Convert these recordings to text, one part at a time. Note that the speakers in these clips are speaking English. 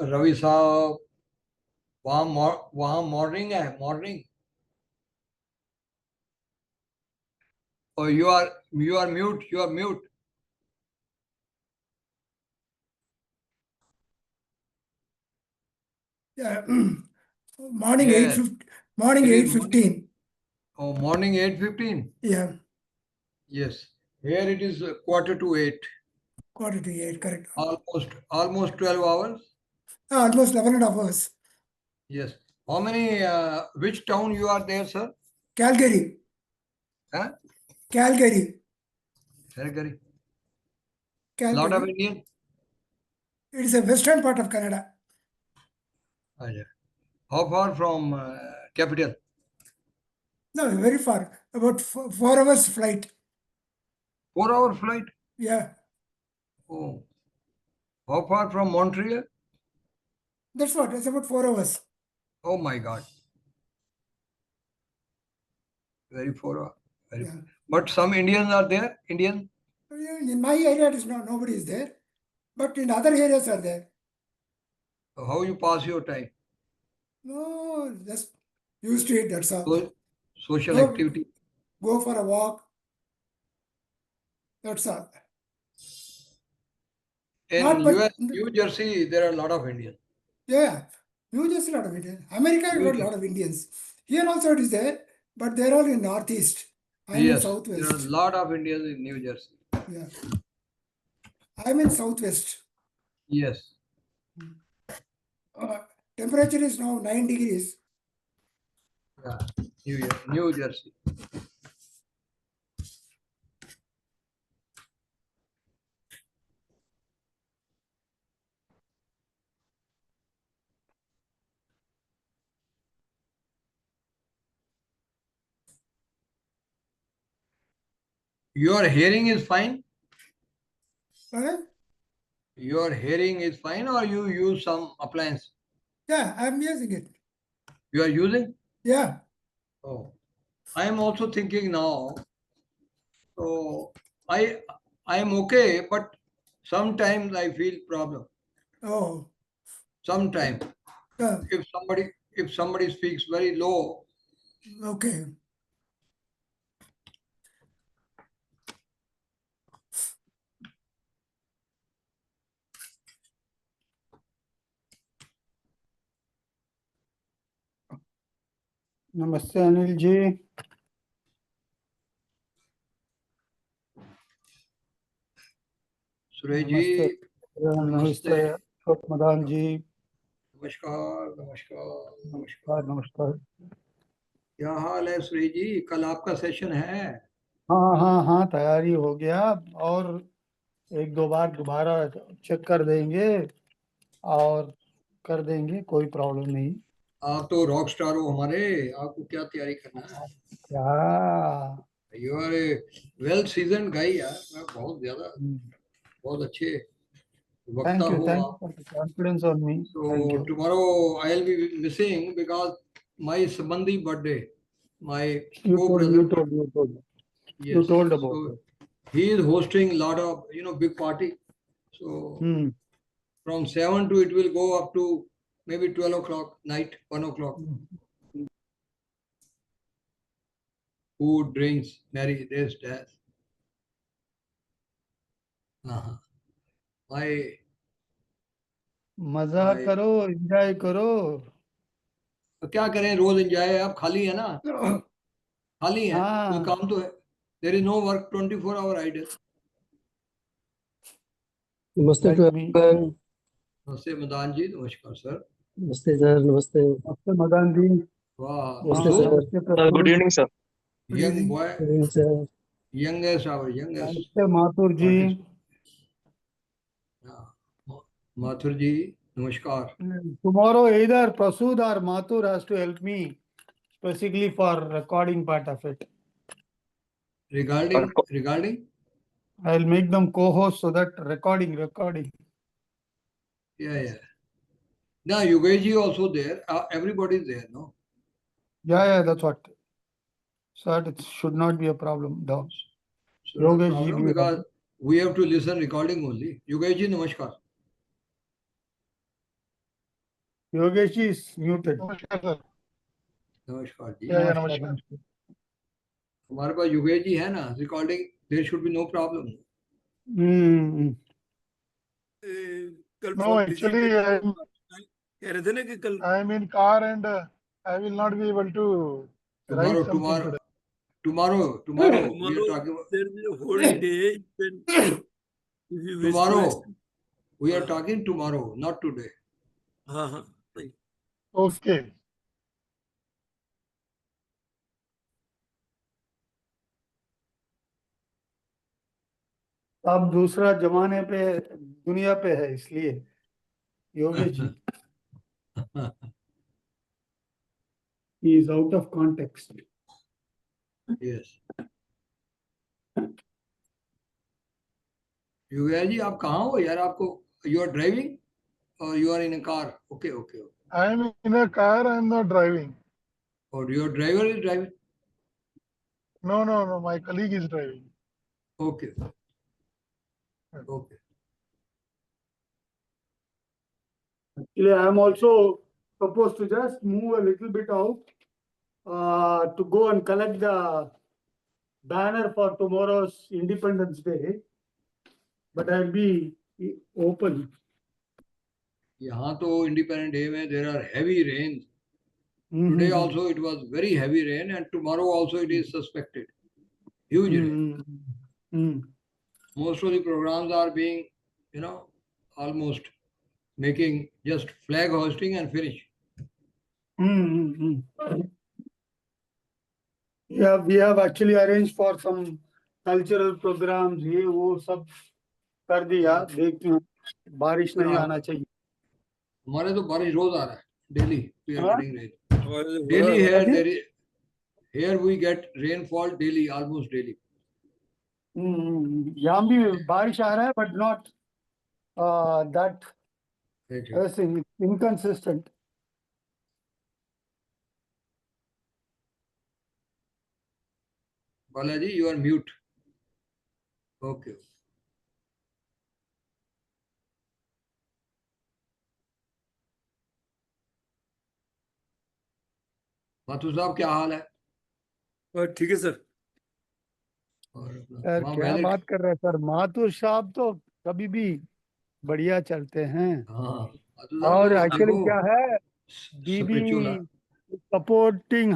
रवि साहब, वहाँ मॉर्निंग है, मॉर्निंग। और you are mute, you are mute. Yeah. Morning Yes, 8:50. Morning it is morning. 8:15. Oh, morning 8:15. Yeah. Yes, here it is quarter to 8. Quarter to 8. Correct. Almost 12 hours. Almost 11.5 hours. Yes. How many? Which town you are there, sir? Calgary. Huh? Calgary. Calgary. Lot of Calgary. Indian. It is a western part of Canada. Ah, yeah. How far from capital? No, very far. About 4 hours flight. 4 hour flight. Yeah. Oh. How far from Montreal? That's what. It's about 4 hours. Oh my God. Very 4 hour. Very. Yeah. But some Indians are there. Indian. In my area, it is not. Nobody is there. But in other areas are there. How you pass your time? No, just used to it. That's all. Social Go, activity. go for a walk. That's all. In Not much. New Jersey, there are a lot of Indians. Yeah. New Jersey, a lot of Indians. America, New got a lot of Indians. Here also it is there, but they're all in Northeast. I'm in Yes, there are a Southwest. lot of Indians in New Jersey. Yeah. I'm in Southwest. Yes. Temperature is now 9 degrees. Yeah. New Jersey. Your hearing is fine? Your hearing is fine, or you use some appliance? Yeah, I'm using it. You are using? Yeah. Oh. I am also thinking now. So I am okay, but sometimes I feel problem. Oh. Sometimes Yeah. if somebody speaks very low. Okay. नमस्ते अनिल जी। सुरेश जी नमस्ते नमस्ते अशोक मदान जी। नमस्कार नमस्कार नमस्कार नमस्कार। क्या हाल है सुरेश जी? कल आपका सेशन है? हाँ हाँ हाँ, तैयारी हो गया और एक दो बार दोबारा चेक कर देंगे और कर देंगे, कोई प्रॉब्लम नहीं। आप तो रॉक स्टार हो हमारे, आपको क्या तैयारी करना है? क्या you are a well seasoned guy यार, मैं बहुत अच्छे वक्ता थैंक यू हो आप। For the confidence on me. Thank So you. tomorrow I'll be missing because my Sambandhi birthday, my you told co-brother. You Yes. Told So about he is hosting a lot of big party. So it. from 7 to it will go up to maybe 12 o'clock night, 1 o'clock. Food, drinks, merry, this, that. My मजा करो, enjoy करो। तो क्या करें, रोज enjoy. आप खाली है ना? खाली है, कोई हाँ। काम तो है? There is no work 24 hour idle. नमस्ते लाइक मी। नमस्ते मदान जी, नमस्कार सर। नमस्ते सर। नमस्ते नमस्ते मदन जी। वाह, नमस्ते प्रसून, सर। नमस्ते Prasoon. Good evening sir. Young boy, sir youngest, our youngest नमस्ते माथुर जी। artist. माथुर जी नमस्कार। Tomorrow either Prasud or Mathur has to help me specifically for recording part of it. Regarding I'll make them co-host so that recording. yeah. Now Yogesh ji also there. Everybody is there, no? Yeah, that's what. So it should not be a problem though. So no Yogesh ji problem भी because होगा। we have to listen recording only. Yogesh ji नमस्कार। नमस्ते sir. हाँ, Yogesh ji नमस्कार। Yogesh ji is muted. नमस्कार sir. नमस्कार जी। या नमस्कार, नमस्कार। नमस्कार. हमारे पास योगेश जी है ना, recording, there should be no problem. Hmm. कल No, फोन बिजी actually, कह रहे थे ना कि कल I am in car and I will not be able to write Tomorrow, something today. tomorrow, we are tomorrow talking about, there is a whole day. You can, if you wish to tomorrow, we are हाँ। talking tomorrow, not today. हाँ हाँ नहीं। Okay. अब दूसरा जमाने पे दुनिया पे है, इसलिए Yogesh ji he is out of context. Yes. Yogesh ji आप कहाँ हो यार? आपको, यू आर ड्राइविंग और you are in a car? Okay okay. I am in a car, I am not driving. और your driver is driving? No, no, no, my colleague is driving. Okay okay. Actually, I am also supposed to just move a little bit out to go and collect the banner for tomorrow's Independence Day, but I'll be open. यहाँ तो Independence Day में there are heavy rain. Mhm. Today also it was very heavy rain, and tomorrow also it is suspected. Huge rain. Mhm. Most of the programs are being, almost making just flag hosting and finish. Mhm. Yeah, we have actually arranged for some cultural programs. ये वो सब कर दिया. देखते हैं, बारिश नहीं आना चाहिए. हमारे तो बारिश रोज आ रहा है. Daily we are हाँ? getting rain. और Daily हुआ- here there is, here we get rainfall daily, almost daily. यहाँ भी बारिश आ रहा है, but not that Right. inconsistent. Balaji, you are mute. Okay. Mathur साहब क्या हाल है? और ठीक है सर। और अपना सर वहाँ क्या weather- बात कर रहे हैं सर, माथुर साहब तो कभी भी बढ़िया चलते हैं. हाँ माथुर साहब और तो एक्चुअली देखो क्या है, spiritual है. बीबी supporting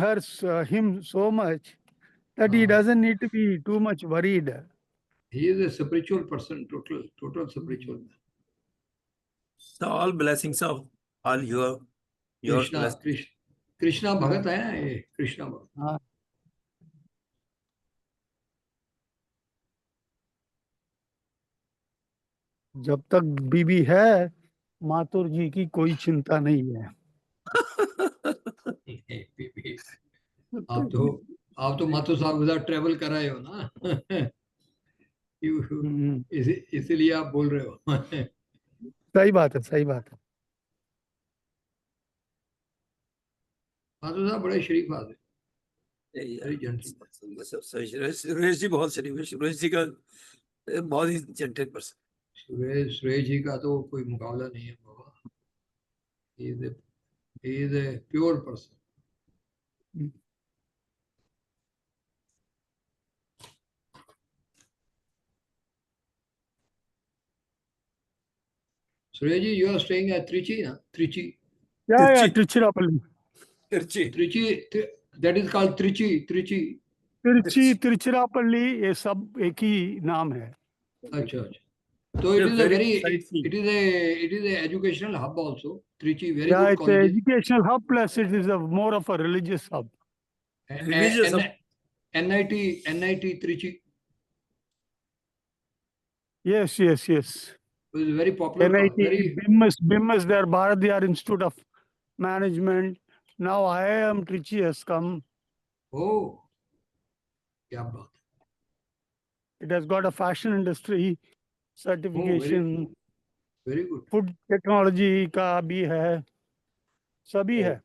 him so much that he हाँ. doesn't need to be too much worried. He is a spiritual person, total spiritual man. So all blessings of all your Krishna blessings. Krishna भगत है ना ये, कृष्णा भगत. हाँ. जब तक बीबी है, माथुर जी की कोई चिंता नहीं है. आप तो माथुर साहब के साथ ट्रेवल कर रहे हो ना. इसीलिए आप बोल रहे हो. सही बात है, सही बात है. माथुर साहब बड़े शरीफ आदमी. Yeah. Very gentleman. Suresh ji बहुत शरीफ है। सुरेश जी का बहुत ही जेंटल पर्सन। सुरेश जी का तो कोई मुकाबला नहीं है बाबा. He is a pure person. Suresh ji, you are staying at Trichy, na? Trichy. Yeah, Trichy. Tiruchirappalli. तिरची That is called Trichy. Tiruchirappalli, ये सब एक ही नाम है. अच्छा अच्छा. So it Yeah, is a very very, sightseeing. it is a educational hub also. Trichy, very Yeah, good it's an colleges. educational hub plus it is more of a religious hub. Religious hub. NIT Trichy Yes. is a very popular college. NIT, BIMS there, Bharat Institute of Management. Now IIM Trichy has come. Oh, क्या बात. It has got a fashion industry certification. Very good. Food technology का भी है, सभी है.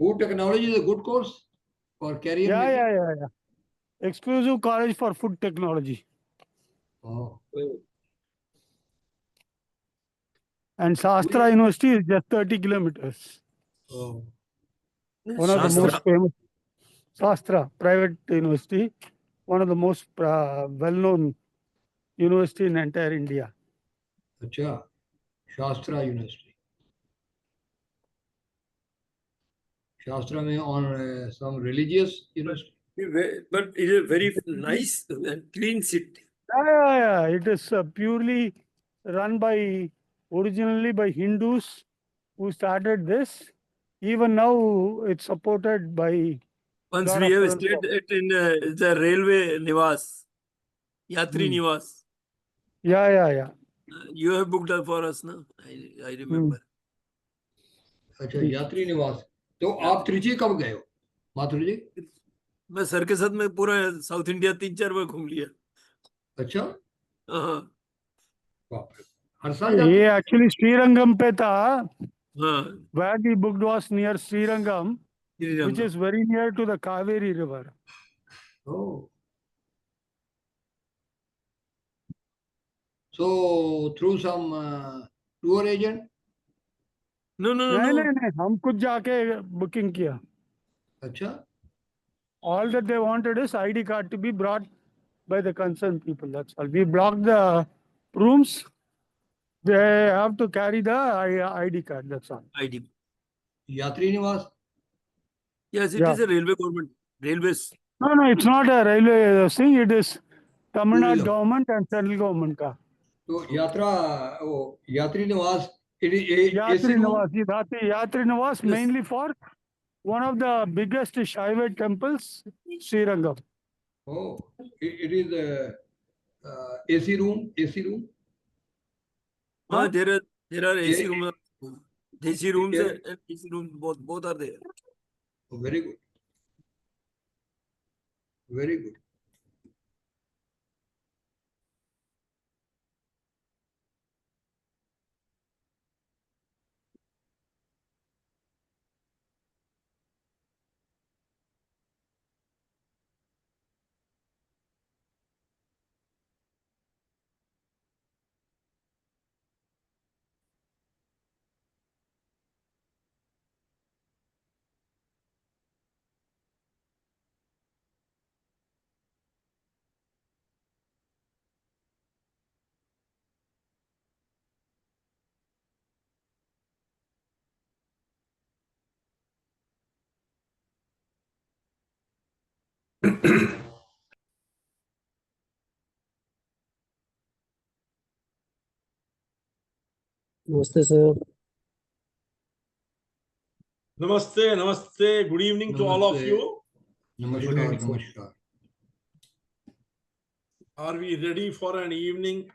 Food technology is a good course for career making. Yeah. Exclusive college for food technology. Oh. And Shastra University is just 30 kilometers. Oh, One of the Shastra. most famous Shastra private university, one of the most well-known university in entire India. acha. Shastra University. Shastra में on some religious university. But it is a very nice and clean city. Yeah. It is purely run by originally by Hindus who started this. Even now, it's supported by Once lot we of have stayed it in the railway Nivas, Yatri Hmm. Nivas. Yeah. You have booked it for us, no? I remember. अच्छा यात्री निवास तो आप त्रिची कब गए हो माथुर जी मैं sir के साथ में पूरा साउथ इंडिया 3-4 बार घूम लिया. अच्छा हाँ. बाप रे हर साल जाते ये हो? actually Srirangam पे था. हाँ. Where we booked was near Srirangam, Shriram which is very near to the Kaveri River. Oh. So through some tour agent No. नहीं, हम खुद जाके बुकिंग किया. अच्छा All that they wanted is ID card to be brought by the concerned people. That's all. We blocked the rooms. They have to carry the ID card. That's all. ID. यात्री निवास Yes, it Yeah. is a railway government. Railways. No, it's not a railway thing. It is Tamil Nadu Tourism. government and central government का. तो यात्रा वो यात्री निवास it is AC Yatri room Niwas. Yatri Niwas Yes. mainly for one of the biggest Shaiva temples, Srirangam. oh it is AC room हाँ, there are AC Yeah. rooms. AC rooms Yeah. and AC rooms both are there. Oh, very good very good नमस्ते sir. Namaste. Good evening to all of Namaste. you. नमस्कार नमस्कार Are we ready for an evening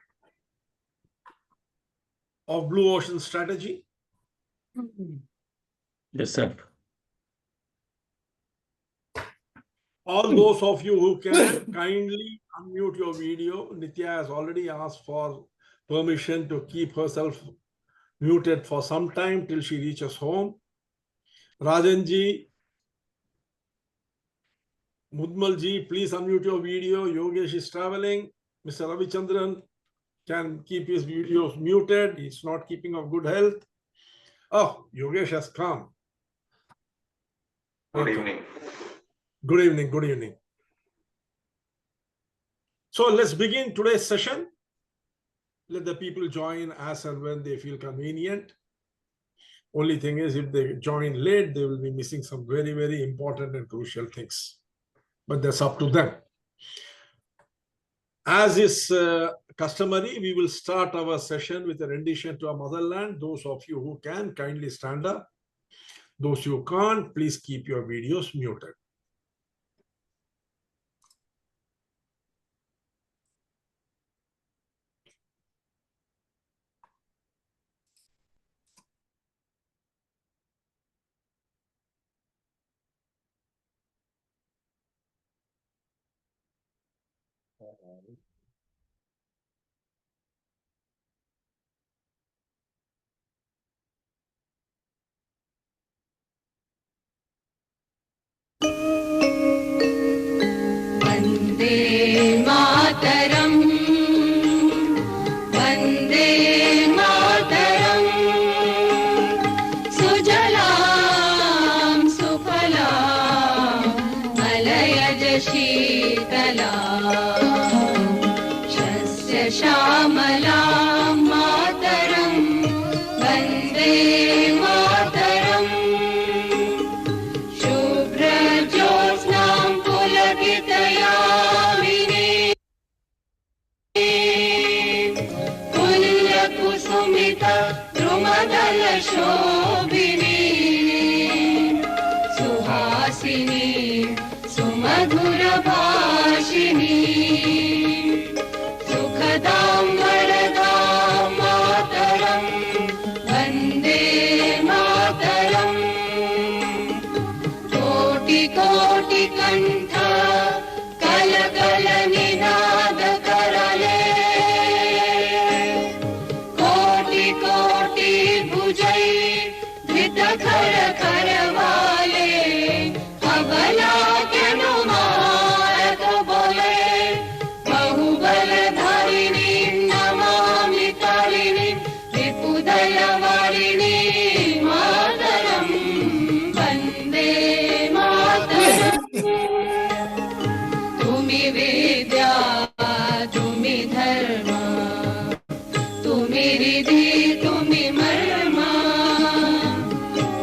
of Blue Ocean Strategy? Yes, sir. All those of you who can, kindly unmute your video. Nitya has already asked for permission to keep herself muted for some time till she reaches home. Rajanji, Mudmalji, please unmute your video. Yogesh is traveling. Mr. Ravichandran can keep his videos muted. He's not keeping of good health. Oh, Yogesh has come. Good Okay. evening. Good evening. So let's begin today's session. Let the people join as and when they feel convenient. Only thing is, if they join late, they will be missing some very, very important and crucial things. But that's up to them. As is customary, we will start our session with a rendition to our motherland. Those of you who can, kindly stand up. Those who can't, please keep your videos muted. Vande Mataram Vande Mataram मधुरभाषिणी सुखदां वरदां मातरं वन्दे मातरम् कोटि कोटि कण्ठ कल कल निनाद करले कोटि कोटि भुजै धृत खर खर वाले अबला केनु मारत बोले बहुबल धारिणी नमामि तारिणी विपुदल वारिणी मातरं वन्दे मातरम् तुमि विद्या तुमि धर्म तुमि रिधि तुमि मर्म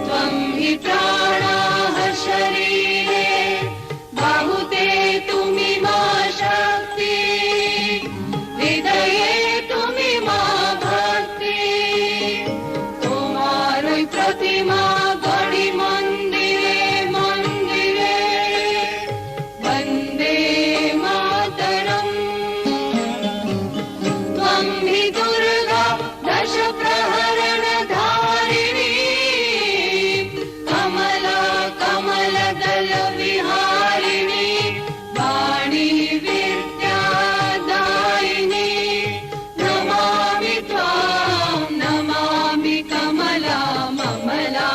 त्वं हि प्राणाः शरीरे बाहुते तुमि मा शक्ति हृदये तुमि मा भक्ति तुम्हारी प्रतिमा गढ़ी मंदिरे मंदिरे वन्दे मातरम् त्वं हि दुर्गा दश प्रहरण धारिणी कमला कमल दल विहारिणी वाणी विद्या दायिनी नमामि त्वां नमामि कमला ममला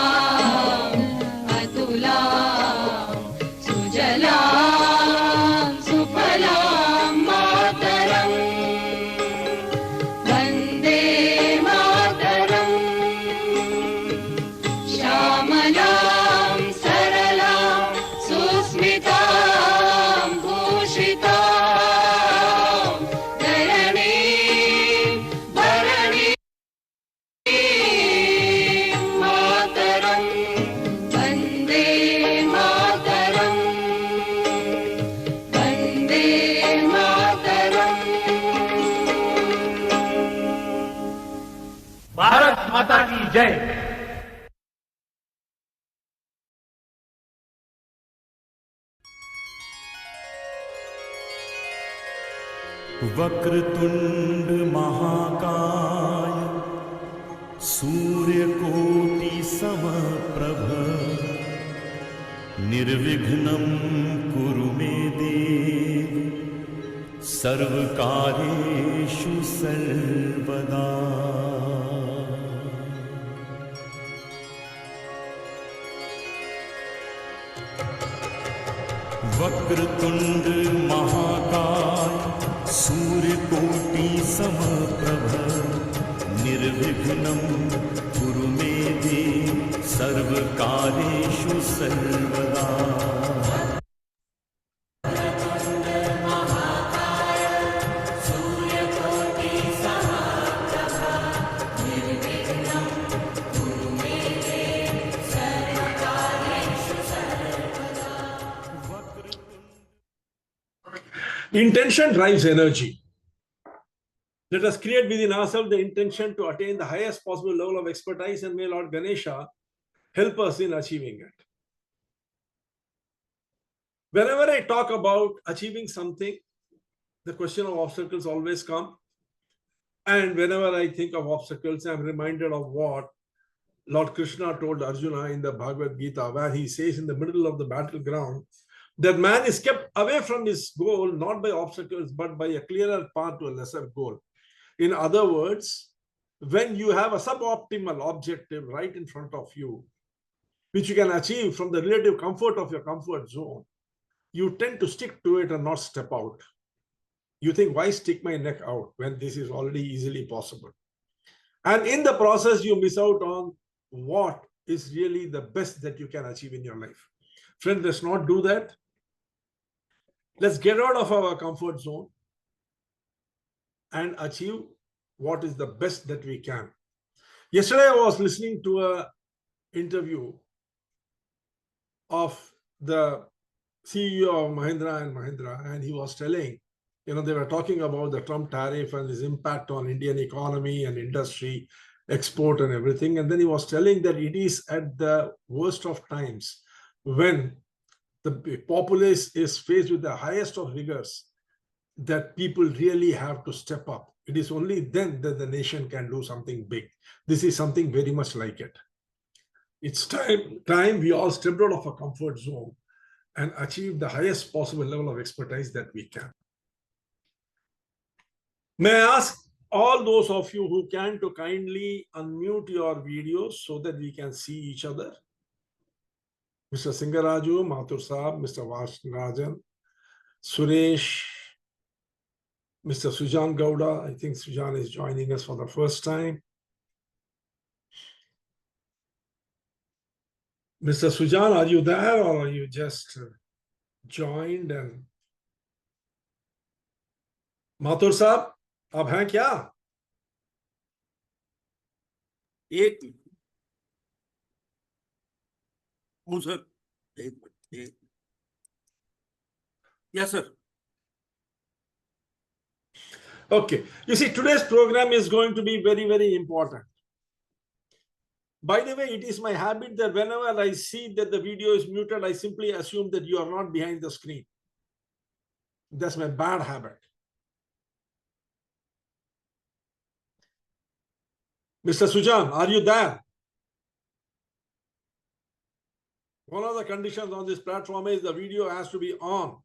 अतुला सुजला सुफला मातरम् वन्दे मातरम् श्यामलां सरलां सुस्मितां भूषितां धरणीं भरणीं मातरम् वन्दे मातरम् वन्दे मातरम् भारत माता की जय। वक्रतुंड महाकाय सूर्यकोटि समप्रभ निर्विघ्नं कुरु मे देव सर्वकार्येषु सर्वदा। वक्रतुंड महाकाय सूर्यकोटि समप्रभ निर्विघ्नं कुरु मे देव सर्वकार्येषु सर्वदा। Intention drives energy. Let us create within ourselves the intention to attain the highest possible level of expertise, and may Lord Ganesha help us in achieving it. Whenever I talk about achieving something, the question of obstacles always come. And whenever I think of obstacles, I'm reminded of what Lord Krishna told Arjuna in the Bhagavad Gita, where he says in the middle of the battleground, that man is kept away from his goal, not by obstacles, but by a clearer path to a lesser goal. In other words, when you have a suboptimal objective right in front of you, which you can achieve from the relative comfort of your comfort zone, you tend to stick to it and not step out. You think, why stick my neck out when this is already easily possible? And in the process, you miss out on what is really the best that you can achieve in your life. Friend, let's not do that. Let's get out of our comfort zone and achieve what is the best that we can. Yesterday, I was listening to an interview of the CEO of Mahindra and Mahindra, and he was telling, they were talking about the Trump tariff and its impact on Indian economy and industry, export and everything. And then he was telling that it is at the worst of times when the populace is faced with the highest of rigors, that people really have to step up. It is only then that the nation can do something big. This is something very much like it. It's time we all stepped out of our comfort zone and achieved the highest possible level of expertise that we can. May I ask all those of you who can to kindly unmute your videos so that we can see each other? Mr. Singaraju, Mathur Saab, Mr. Vasrajan, Suresh, Mr. Sujan Gowda. I think Sujan is joining us for the first time. Mr. Sujan, are you there or are you just joined? And Mathur Saab, आप हैं क्या? एक हूँ sir, एक minute. Yes, sir. Okay. You see, today's program is going to be very, very important. By the way, it is my habit that whenever I see that the video is muted, I simply assume that you are not behind the screen. That's my bad habit. Mr. Sujan, are you there? One of the conditions on this platform is the video has to be on.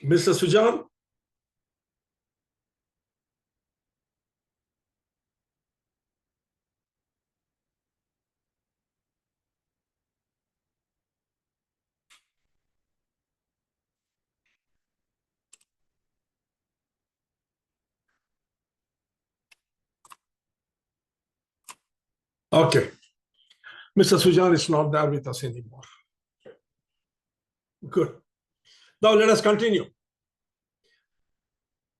Mr. Sujan? Okay. Mr. Sujan is not there with us anymore. Good. Now let us continue.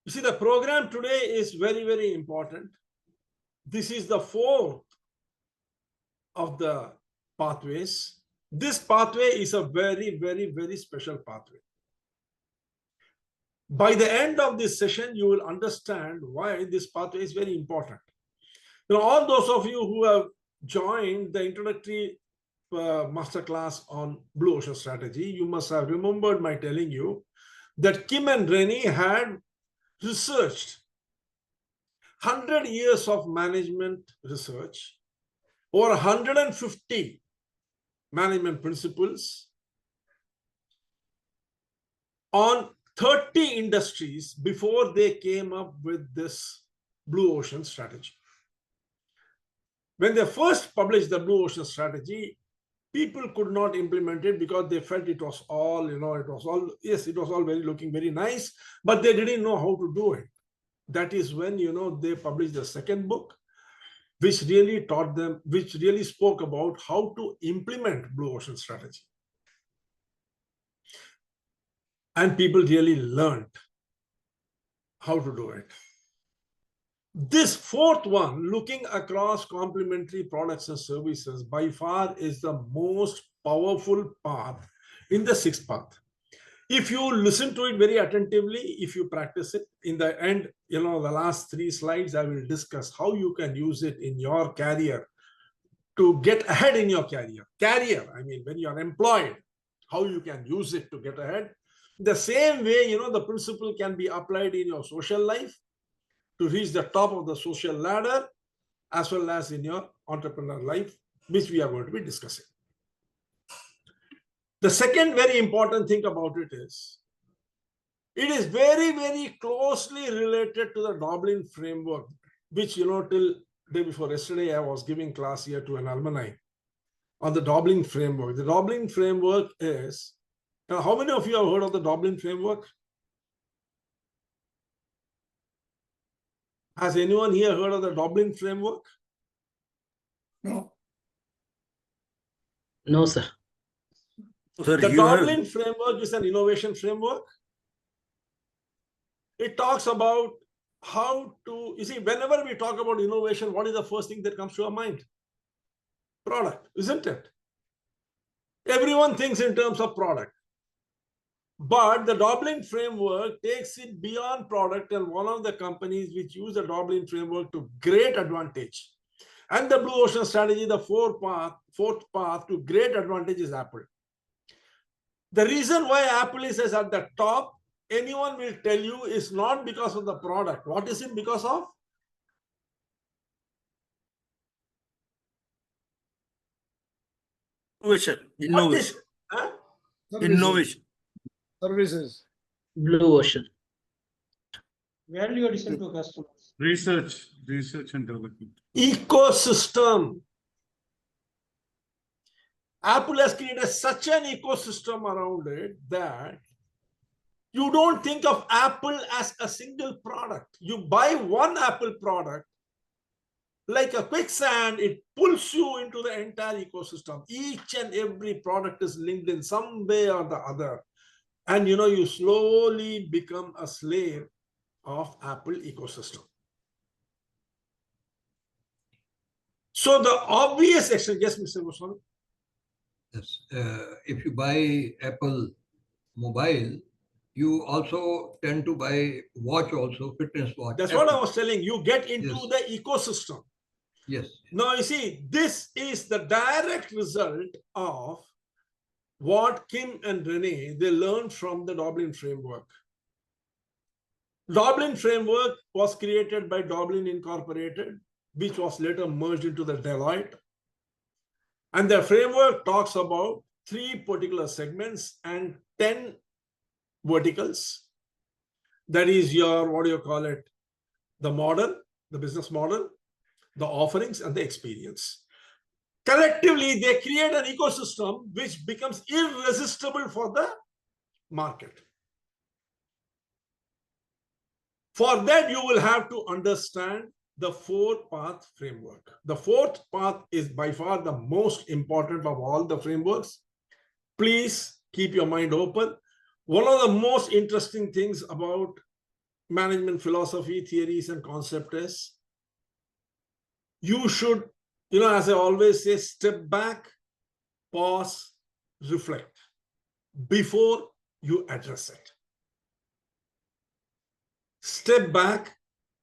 You see, the program today is very, very important. This is the fourth of the pathways. This pathway is a very, very, very special pathway. By the end of this session, you will understand why this pathway is very important. Now, all those of you who have joined the introductory masterclass on Blue Ocean Strategy, you must have remembered my telling you that Kim and Rennie had researched 100 years of management research, over 150 management principles on 30 industries before they came up with this Blue Ocean Strategy. When they first published the Blue Ocean Strategy, people could not implement it because they felt it was all, it was all looking very nice, but they didn't know how to do it. That is when, they published the second book, which really taught them, which really spoke about how to implement Blue Ocean Strategy. And people really learned how to do it. This fourth one, looking across complementary products and services, by far is the most powerful path in the sixth path. If you listen to it very attentively, if you practice it, in the end, the last 3 slides, I will discuss how you can use it in your career to get ahead in your career. I mean, when you are employed, how you can use it to get ahead. The same way, the principle can be applied in your social life to reach the top of the social ladder, as well as in your entrepreneur life, which we are going to be discussing. The second very important thing about it is very, very closely related to the Dublin framework, which, till day before yesterday, I was giving class here to an alumni on the Dublin framework. The Dublin framework is, how many of you have heard of the Dublin framework? Has anyone here heard of the Dublin framework? No. No, sir. Sir, The you Dublin have, framework is an innovation framework. It talks about how to, you see, whenever we talk about innovation, what is the first thing that comes to our mind? Product, isn't it? Everyone thinks in terms of product. But the Dublin framework takes it beyond product, and one of the companies which use the Dublin framework to great advantage. And the Blue Ocean strategy, the fourth path to great advantage is Apple. The reason why Apple is at the top, anyone will tell you, is not because of the product. What is it because of? Innovation. Innovation. Huh? Innovation. Services. Blue Ocean. Value addition to customers. Research and development. Ecosystem. Apple has created such an ecosystem around it that you don't think of Apple as a single product. You buy one Apple product, like a quicksand, it pulls you into the entire ecosystem. Each and every product is linked in some way or the other. And you slowly become a slave of Apple ecosystem. So the obvious action, yes, Mr. Goswami? Yes. If you buy Apple mobile, you also tend to buy watch also, fitness watch. That's Apple. what I was telling you. Get into Yes. the ecosystem. Yes. Now, you see, this is the direct result of what Kim and Renee, they learned from the Dublin framework. Dublin framework was created by Dublin Incorporated, which was later merged into the Deloitte. And the framework talks about 3 particular segments and 10 verticals. That is your, what do you call it? The model, the business model, the offerings, and the experience. Collectively, they create an ecosystem which becomes irresistible for the market. For that, you will have to understand the 4-path framework. The 4th path is by far the most important of all the frameworks. Please keep your mind open. One of the most interesting things about management philosophy, theories, and concepts is you should, as I always say, step back, pause, reflect before you address it. Step back,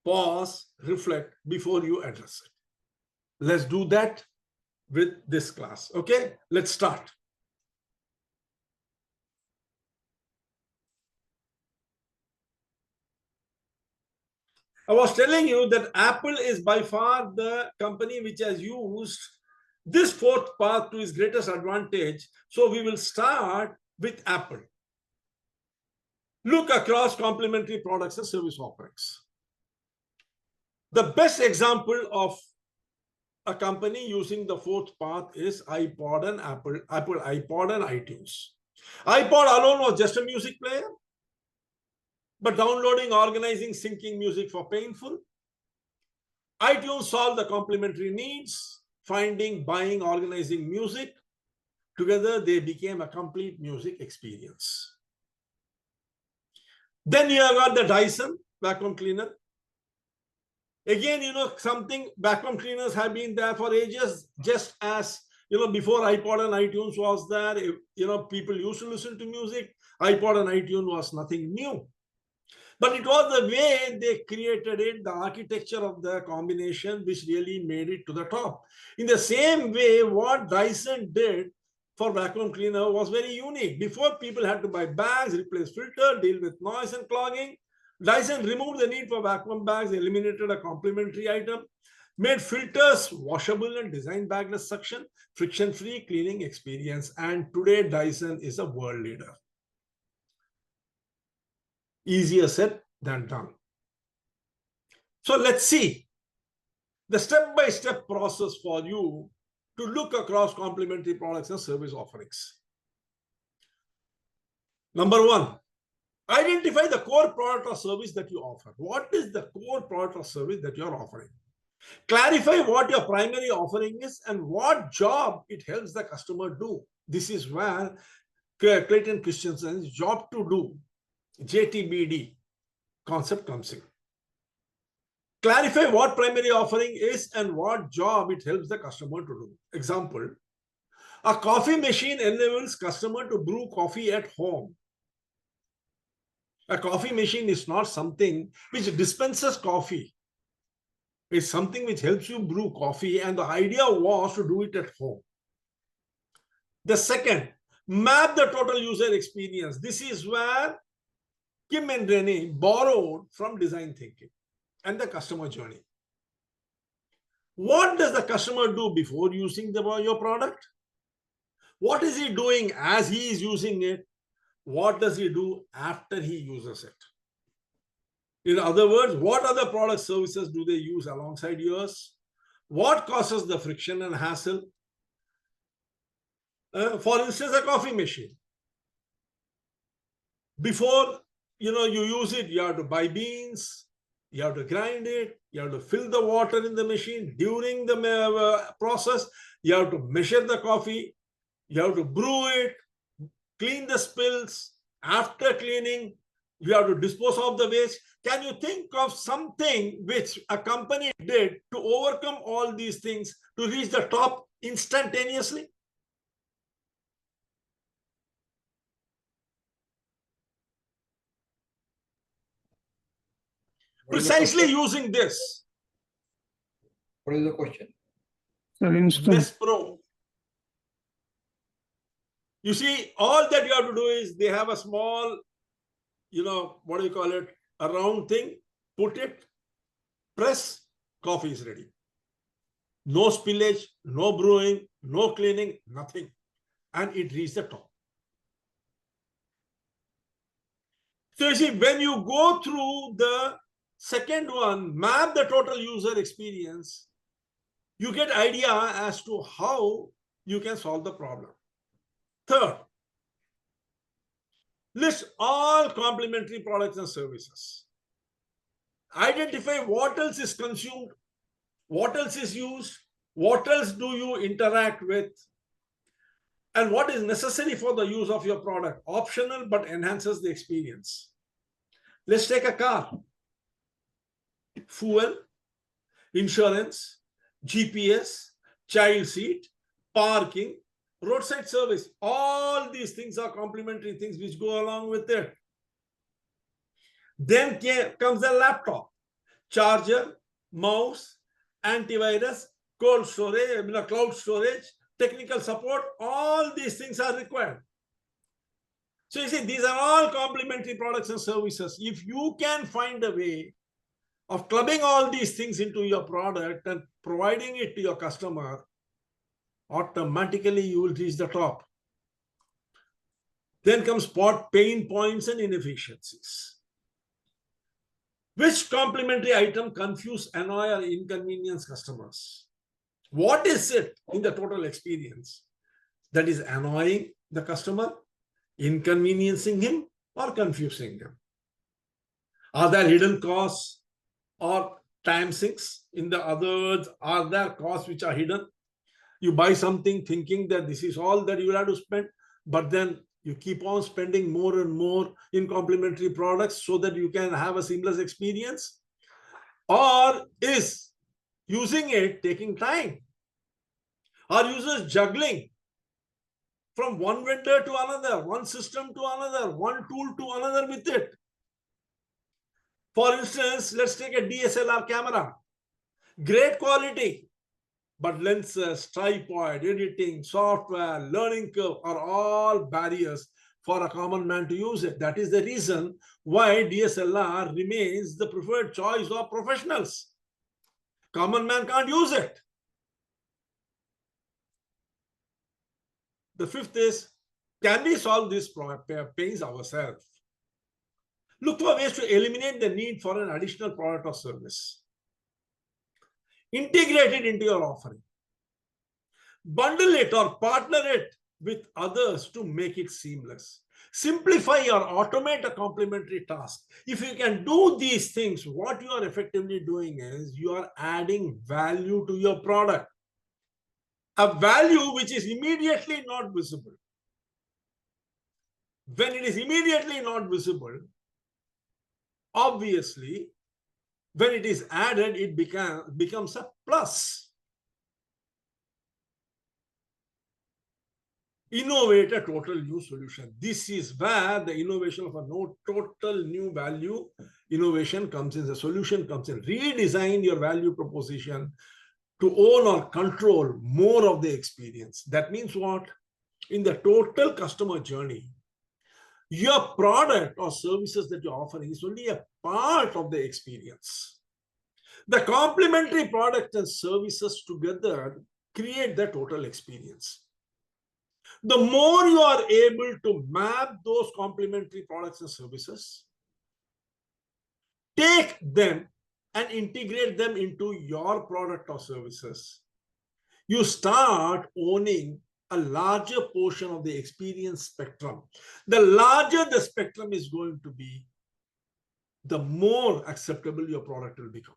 pause, reflect before you address it. Let's do that with this class. Okay, let's start. I was telling you that Apple is by far the company which has used this 4th path to its greatest advantage. So we will start with Apple. Look across complementary products and service offerings. The best example of a company using the 4th path is iPod and Apple iPod and iTunes. iPod alone was just a music player, but downloading, organizing, syncing music for painful. iTunes solved the complementary needs, finding, buying, organizing music. Together, they became a complete music experience. Then you have got the Dyson vacuum cleaner. Again, something, vacuum cleaners have been there for ages, just as, before iPod and iTunes was there, people used to listen to music. iPod and iTunes was nothing new. But it was the way they created it, the architecture of the combination, which really made it to the top. In the same way, what Dyson did for vacuum cleaner was very unique. Before, people had to buy bags, replace filter, deal with noise and clogging. Dyson removed the need for vacuum bags, eliminated a complementary item, made filters washable and designed bagless suction, friction-free cleaning experience. And today, Dyson is a world leader. Easier said than done. So let's see the step-by-step process for you to look across complementary products and service offerings. Number 1, identify the core product or service that you offer. What is the core product or service that you are offering? Clarify what your primary offering is and what job it helps the customer do. This is where Clayton Christensen's job to do, JTBD concept comes in. Clarify what primary offering is and what job it helps the customer to do. Example, a coffee machine enables customer to brew coffee at home. A coffee machine is not something which dispenses coffee. It's something which helps you brew coffee, and the idea was to do it at home. The second, map the total user experience. This is where Kim and Rennie borrowed from design thinking and the customer journey. What does the customer do before using your product? What is he doing as he is using it? What does he do after he uses it? In other words, what other product services do they use alongside yours? What causes the friction and hassle? For instance, a coffee machine. Before you use it, you have to buy beans, you have to grind it, you have to fill the water in the machine. During the process, you have to measure the coffee, you have to brew it, clean the spills. After cleaning, you have to dispose of the waste. Can you think of something which a company did to overcome all these things to reach the top instantaneously? Precisely using this. What is the question? Nest Pro. You see, all that you have to do is they have a small, what do you call it? A round thing, put it, press, coffee is ready. No spillage, no brewing, no cleaning, nothing. And it reaches the top. So you see, when you go through the second one, map the total user experience, you get idea as to how you can solve the problem. Third, list all complementary products and services. Identify what else is consumed, what else is used, what else do you interact with, and what is necessary for the use of your product. Optional, but enhances the experience. Let's take a car. Fuel, insurance, GPS, child seat, parking, roadside service. All these things are complementary things which go along with it. Then comes the laptop, charger, mouse, antivirus, cold storage, cloud storage, technical support. All these things are required. So you see, these are all complementary products and services. If you can find a way of clubbing all these things into your product and providing it to your customer, automatically you will reach the top. Then comes spot pain points and inefficiencies. Which complementary item confuse, annoy, or inconvenience customers? What is it in the total experience that is annoying the customer, inconveniencing him, or confusing him? Are there hidden costs or time sinks? In the other words, are there costs which are hidden? You buy something thinking that this is all that you will have to spend, but then you keep on spending more and more in complementary products so that you can have a seamless experience? Or is using it taking time? Are users juggling from one vendor to another, one system to another, one tool to another with it? For instance, let's take a DSLR camera. Great quality, but lenses, tripod, editing, software, learning curve are all barriers for a common man to use it. That is the reason why DSLR remains the preferred choice of professionals. Common man can't use it. The fifth is, can we solve these pains ourselves? Look for ways to eliminate the need for an additional product or service. Integrate it into your offering. Bundle it or partner it with others to make it seamless. Simplify or automate a complementary task. If you can do these things, what you are effectively doing is you are adding value to your product. A value which is immediately not visible. When it is immediately not visible, obviously, when it is added, it becomes a plus. innovate a total new solution. This is where the innovation of a total new value innovation comes in, the solution comes in. Redesign your value proposition to own or control more of the experience. That means what? In the total customer journey, your product or services that you're offering is only a part of the experience. The complementary products and services together create the total experience. The more you are able to map those complementary products and services, take them and integrate them into your product or services, you start owning a larger portion of the experience spectrum. The larger the spectrum is going to be, the more acceptable your product will become.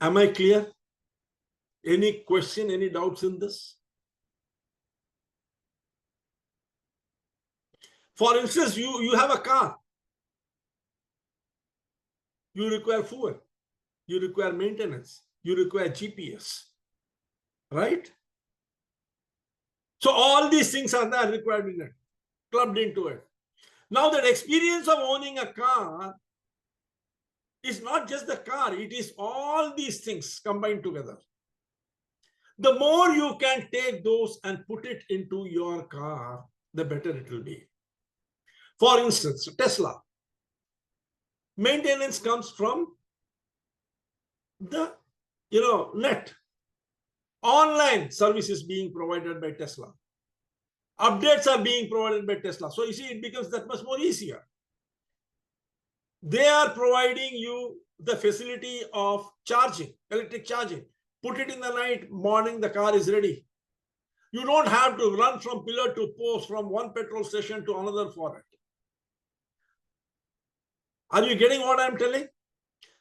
Am I clear? Any question, any doubts in this? For instance, you have a car. You require fuel. You require maintenance. You require GPS. Right? So all these things are there required in it, clubbed into it. Now that experience of owning a car is not just the car, it is all these things combined together. The more you can take those and put it into your car, the better it will be. For instance, Tesla. Maintenance comes from the net. Online services being provided by Tesla. Updates are being provided by Tesla. So you see, it becomes that much more easier. They are providing you the facility of charging, electric charging. Put it in the night, morning, the car is ready. You don't have to run from pillar to post, from one petrol station to another for it. Are you getting what I'm telling?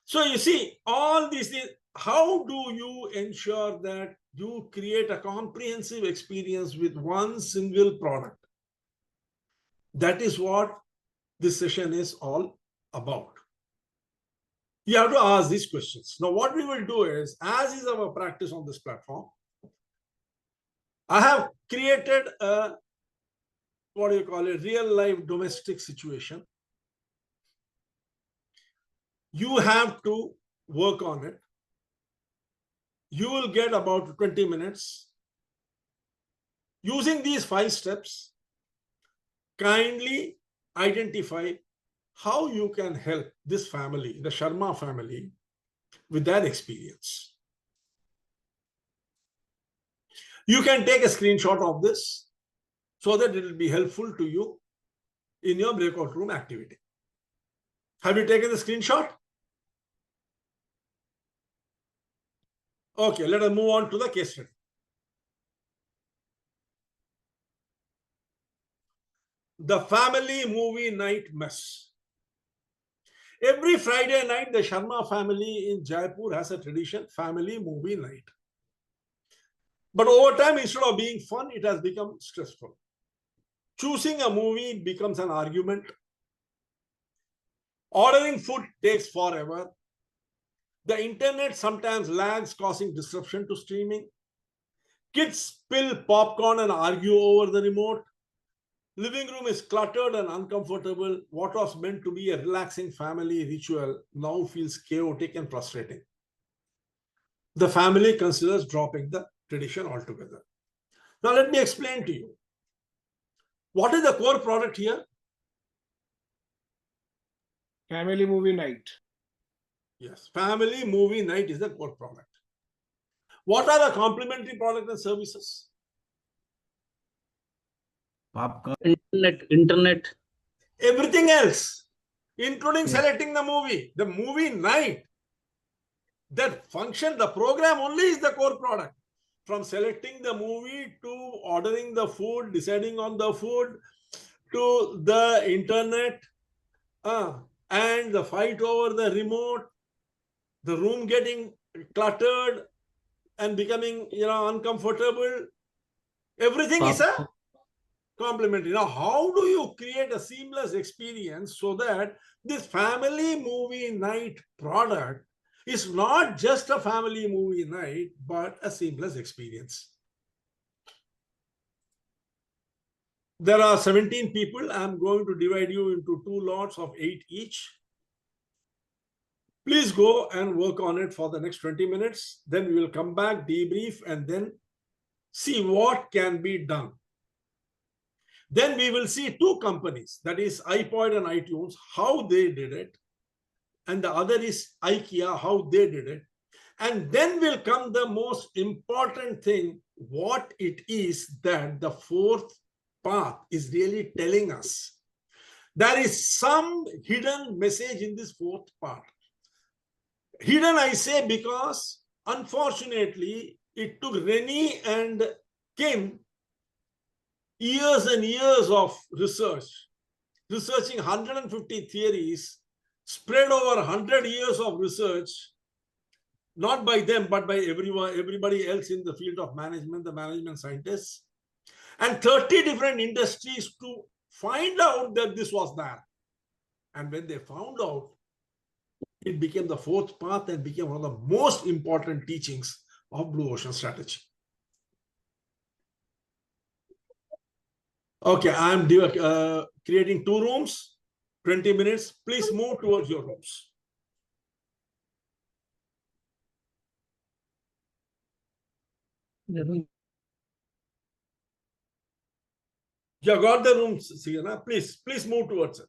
So you see, all these things, how do you ensure that you create a comprehensive experience with one single product? That is what this session is all about. You have to ask these questions. Now, what we will do is, as is our practice on this platform, I have created a, what do you call it, real life domestic situation. You have to work on it. You will get about 20 minutes. Using these 5 steps, kindly identify how you can help this family, the Sharma family, with that experience. You can take a screenshot of this so that it will be helpful to you in your breakout room activity. Have you taken the screenshot? Okay, let us move on to the case study. The family movie night mess. Every Friday night, the Sharma family in Jaipur has a tradition, family movie night. But over time, instead of being fun, it has become stressful. Choosing a movie becomes an argument. Ordering food takes forever. The internet sometimes lags, causing disruption to streaming. Kids spill popcorn and argue over the remote. Living room is cluttered and uncomfortable. What was meant to be a relaxing family ritual now feels chaotic and frustrating. The family considers dropping the tradition altogether. Now let me explain to you. What is the core product here? Family movie night. Yes, family movie night is the core product. What are the complementary products and services? Popcorn. Internet. Everything else, including selecting the movie night. That function, the program only is the core product. From selecting the movie to ordering the food, deciding on the food, to the internet, and the fight over the remote, the room getting cluttered and becoming uncomfortable. Everything is a complementary. Now, how do you create a seamless experience so that this family movie night product is not just a family movie night, but a seamless experience. There are 17 people. I'm going to divide you into 2 lots of 8 each. Please go and work on it for the next 20 minutes. Then we will come back, debrief, and then see what can be done. Then we will see 2 companies, that is iPod and iTunes, how they did it. And the other is IKEA, how they did it. And then will come the most important thing, what it is that the 4th path is really telling us. There is some hidden message in this 4th part. Hidden, I say, because unfortunately, it took Rennie and Kim years and years of research, researching 150 theories, spread over 100 years of research, not by them, but by everybody else in the field of management, the management scientists, and 30 different industries to find out that this was there. And when they found out, it became the 4th path and became one of the most important teachings of Blue Ocean Strategy. Okay, I'm creating 2 rooms, 20 minutes. Please move towards your rooms. You got the rooms, Sienna. Please move towards it.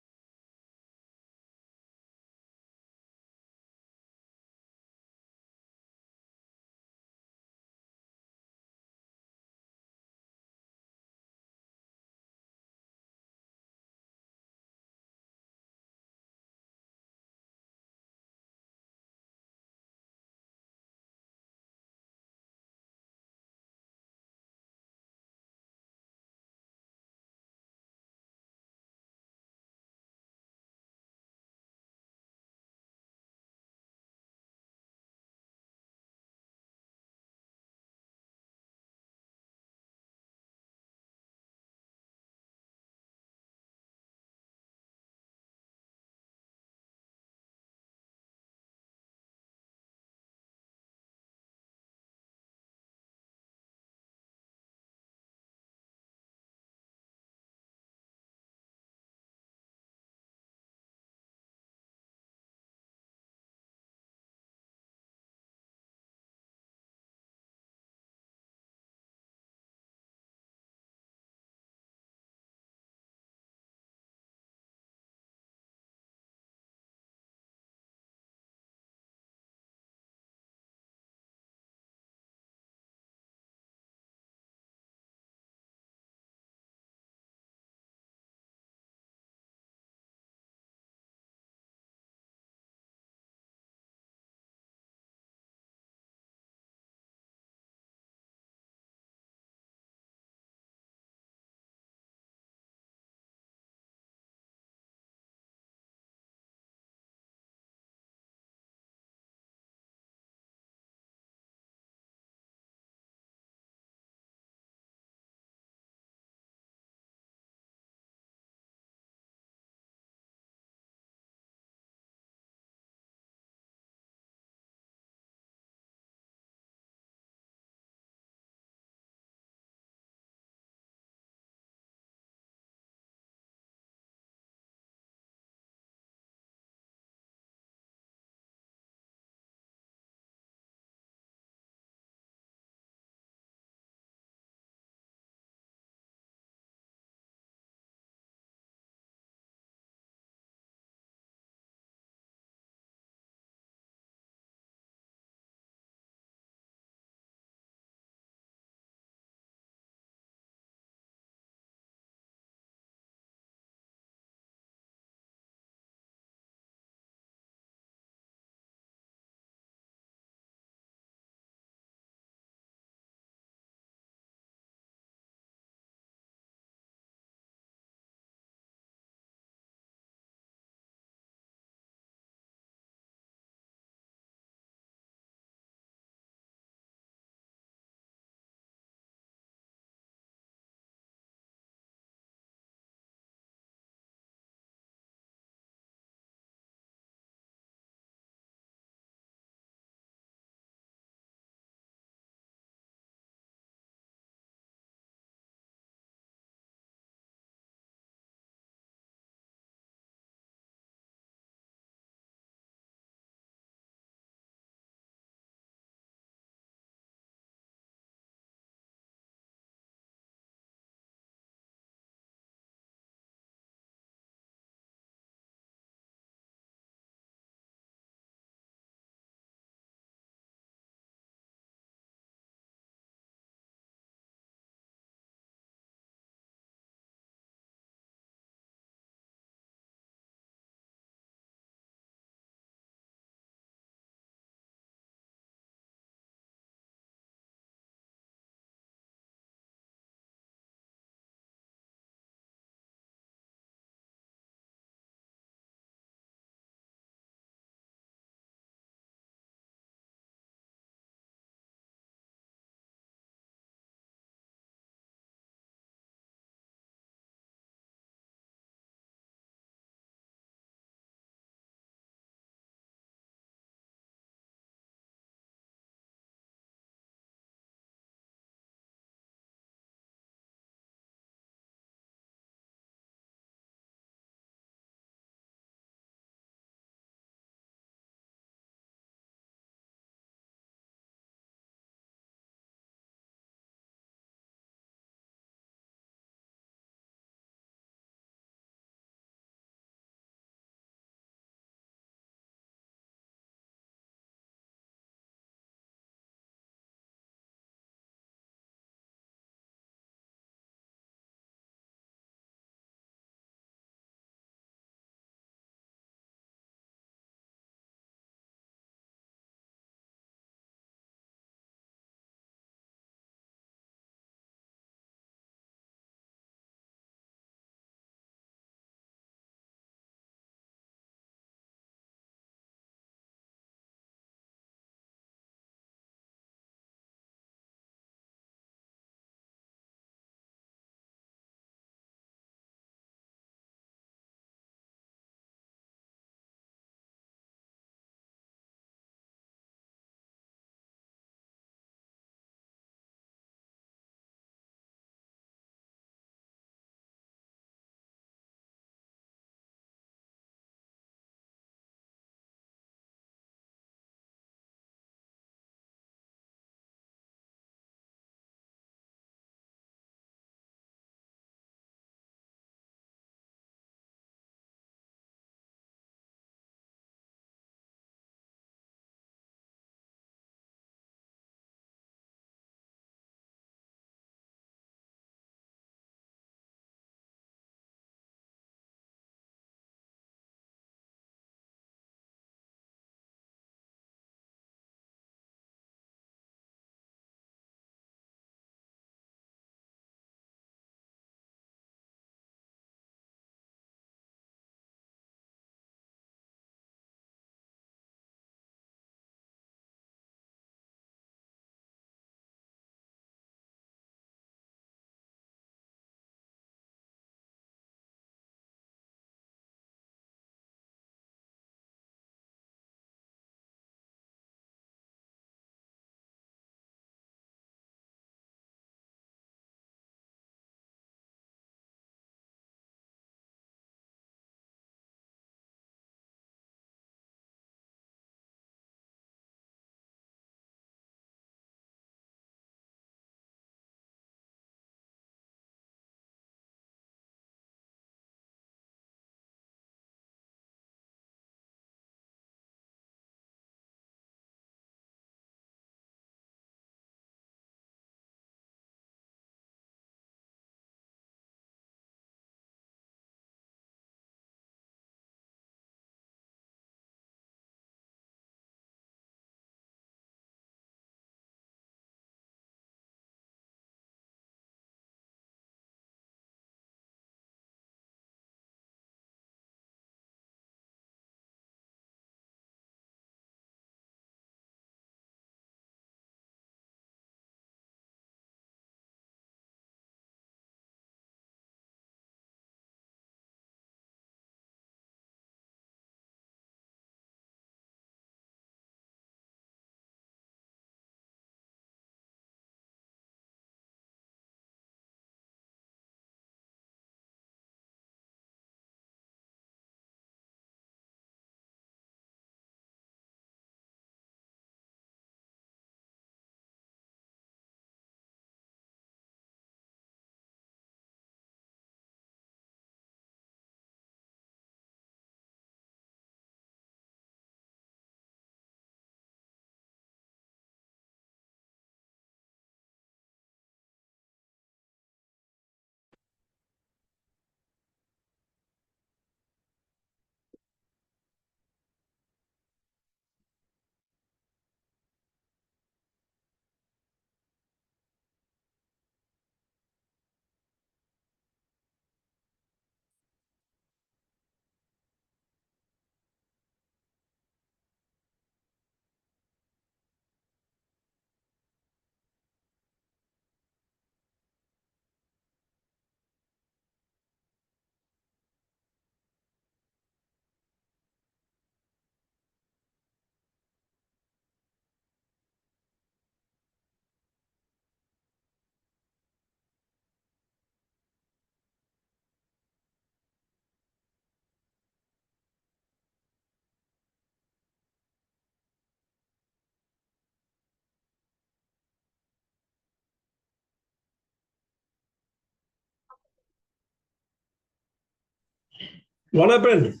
What happened?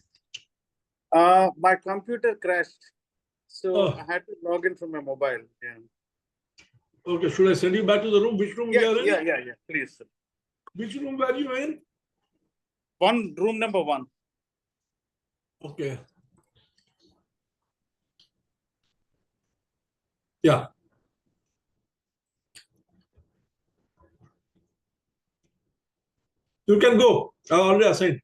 My computer crashed, so Oh. I had to log in from my mobile. Yeah. Okay, should I send you back to the room? Which room we are in? Yeah. Please, sir. Which room were you in? Room number 1. Okay. Yeah. You can go. I already assigned.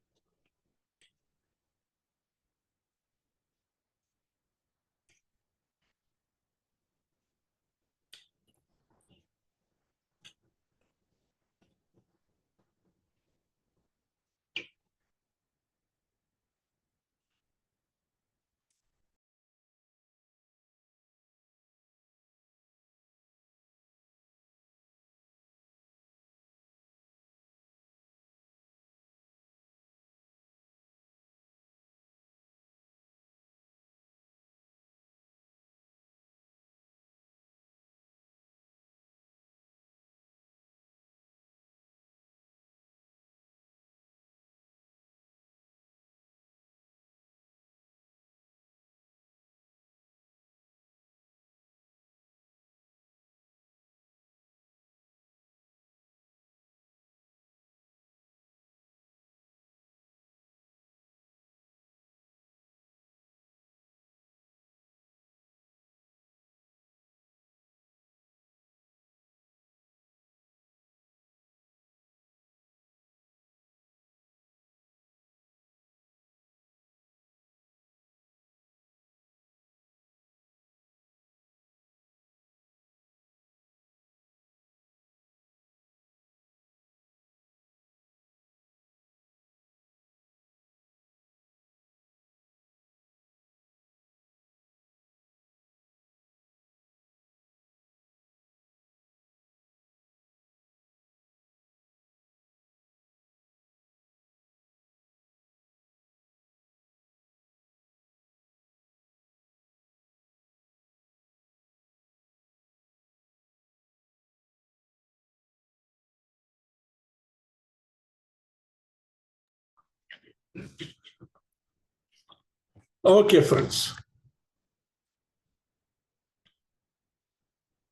Okay, friends.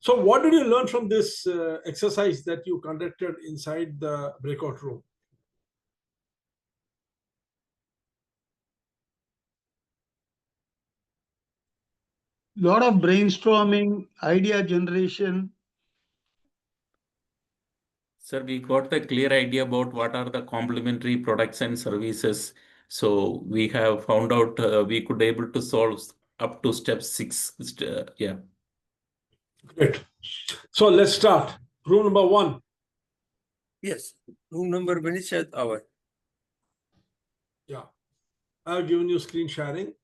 So what did you learn from this exercise that you conducted inside the breakout room? Lot of brainstorming, idea generation. Sir, we got a clear idea about what are the complementary products and services. So we have found out we could able to solve up to step 6. Yeah. Great. So let's start. Room number 1. Yes. Room number one is our. Yeah. I've given you screen sharing.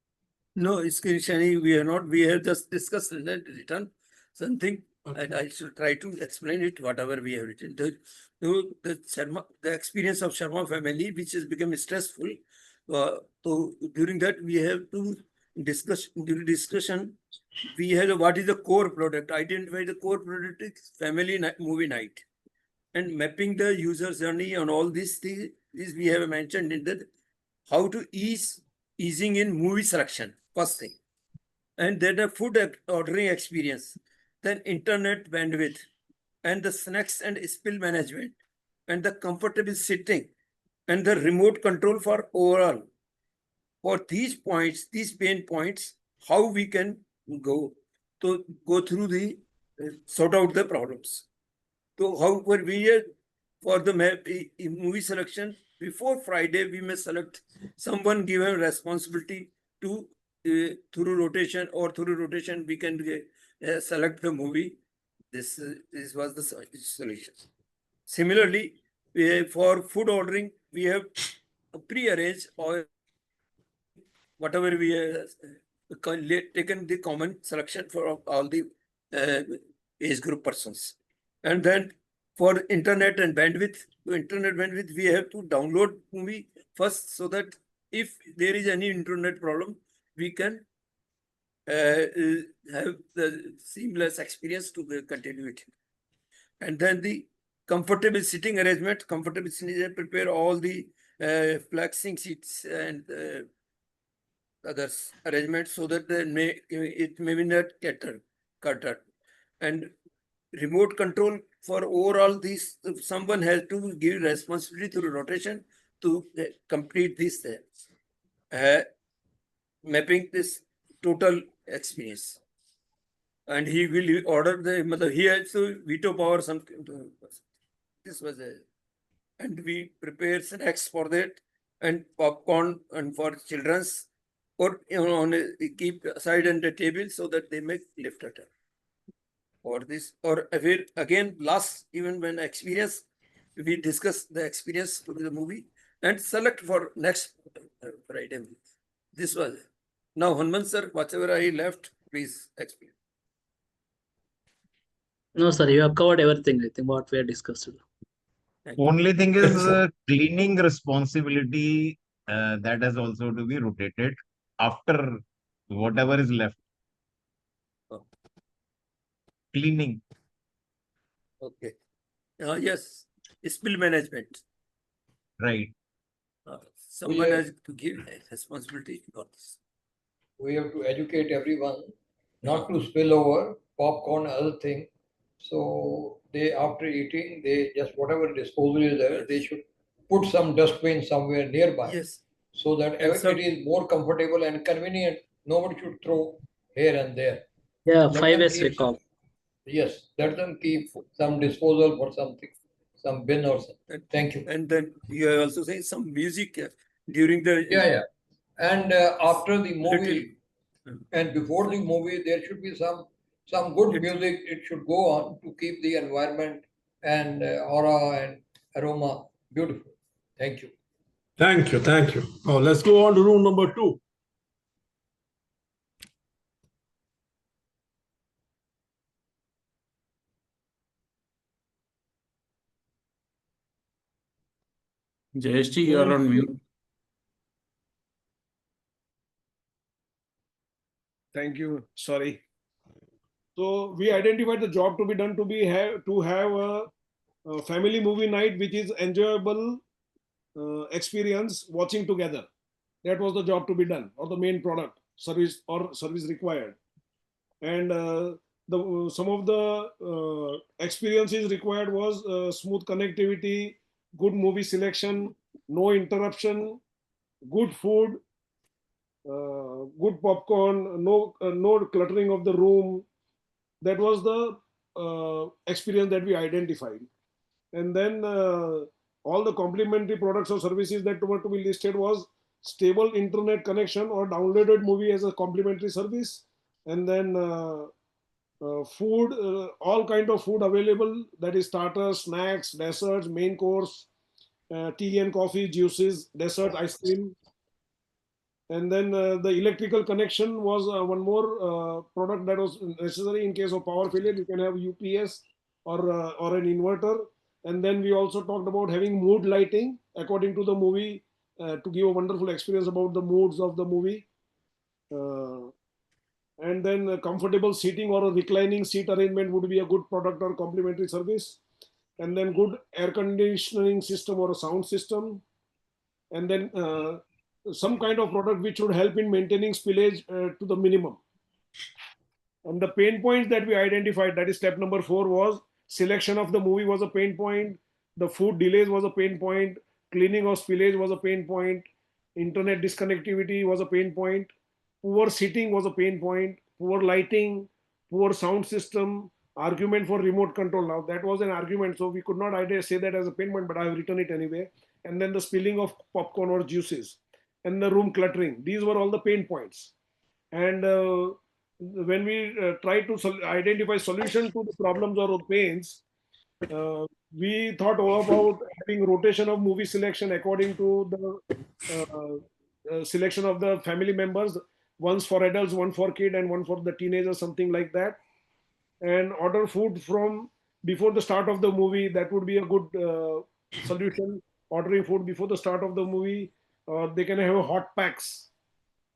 No, screen sharing, we are not. We have just discussed and then written something, Okay. and I should try to explain it, whatever we have written. The experience of Sharma family, which has become stressful. So during that, we have to discuss, during discussion, we had what is the core product, identify the core product is family movie night. And mapping the user journey on all these things, this we have mentioned in that how to easing in movie selection, first thing. And then the food ordering experience, then internet bandwidth, and the snacks and spill management, and the comfortable sitting, and the remote control for overall. For these points, these pain points, how we can go through the sort out the problems. So however we are for the map movie selection before Friday, we may select someone given responsibility to through rotation or through rotation we can select the movie. This was the solution. Similarly, for food ordering, we have pre-arranged or whatever we have taken the common selection for all the age group persons. And then for internet and bandwidth, we have to download movie first so that if there is any internet problem, we can have the seamless experience to continue it. And then the comfortable sitting arrangement, prepare all the flexing seats and others arrangements so that it may be not cluttered. And remote control for overall these, someone has to give responsibility to the rotation to complete this mapping this total experience. And he will order he also veto power something. This was and we prepare snacks for that and popcorn and for children's, or keep aside on the table so that they make lift at it. Or this, or again, last, even when experience, we discuss the experience to the movie and select for next Friday. This was it. Now, Hanuman sir, whatever I left, please explain. No, sir, you have covered everything. I think what we have discussed. Thank you. Only thing Yes, is sir. cleaning responsibility that has also to be rotated after whatever is left. Oh. Cleaning. Okay. Yes, spill management. Right. Someone has to give responsibility for this. We have to educate everyone not to spill over popcorn, other thing. So they, after eating, they just whatever disposal is there, they should put some dustbin somewhere nearby. Yes. So that And it is more comfortable and convenient. Nobody should throw here and there. Yeah, Let 5 them ways keep we call. Yes, let them keep some disposal for something, some bin or something. Thank you. And then you are also saying some music during the Yeah. And after the movie little, and before the movie, there should be some good music. It should go on to keep the environment and aura and aroma beautiful. Thank you. Thank you. Thank you. Now let's go on to room number 2. JST, you are on mute. Thank you. Sorry. So we identified the job to be done to have a family movie night, which is enjoyable experience watching together. That was the job to be done, or the main product service required. And some of the experiences required was smooth connectivity, good movie selection, no interruption, good food, good popcorn, no cluttering of the room. That was the experience that we identified. And then all the complementary products or services that were to be listed was stable internet connection or downloaded movie as a complementary service, and then food, all kind of food available, that is starters, snacks, desserts, main course, tea and coffee, juices, dessert, ice cream. And then the electrical connection was one more product that was necessary in case of power failure. You can have UPS or an inverter. And then we also talked about having mood lighting according to the movie to give a wonderful experience about the moods of the movie. And then a comfortable seating or a reclining seat arrangement would be a good product or complementary service. And then good air conditioning system or a sound system. And then some kind of product which would help in maintaining spillage to the minimum. And the pain points that we identified, that is step number 4, was selection of the movie was a pain point, the food delays was a pain point, cleaning of spillage was a pain point, internet disconnectivity was a pain point, poor seating was a pain point, poor lighting, poor sound system, argument for remote control. Now that was an argument, so we could not say that as a pain point, but I have written it anyway. And then the spilling of popcorn or juices and the room cluttering. These were all the pain points. And when we try to identify solution to the problems or pains, we thought about having rotation of movie selection according to the selection of the family members, once for adults, one for kid, and one for the teenagers, something like that. And order food from before the start of the movie. That would be a good solution. Ordering food before the start of the movie, or they can have hot packs.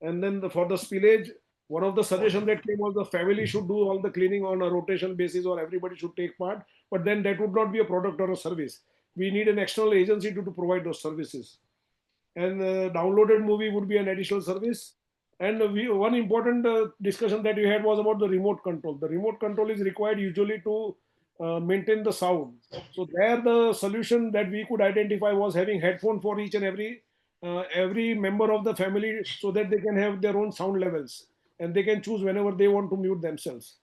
And then for the spillage, one of the suggestions that came was the family should do all the cleaning on a rotation basis, or everybody should take part. But then that would not be a product or a service. We need an external agency to provide those services. and downloaded movie would be an additional service. And one important discussion that we had was about the remote control. The remote control is required usually to maintain the sound. So there, the solution that we could identify was having headphone for each and every member of the family, so that they can have their own sound levels and they can choose whenever they want to mute themselves.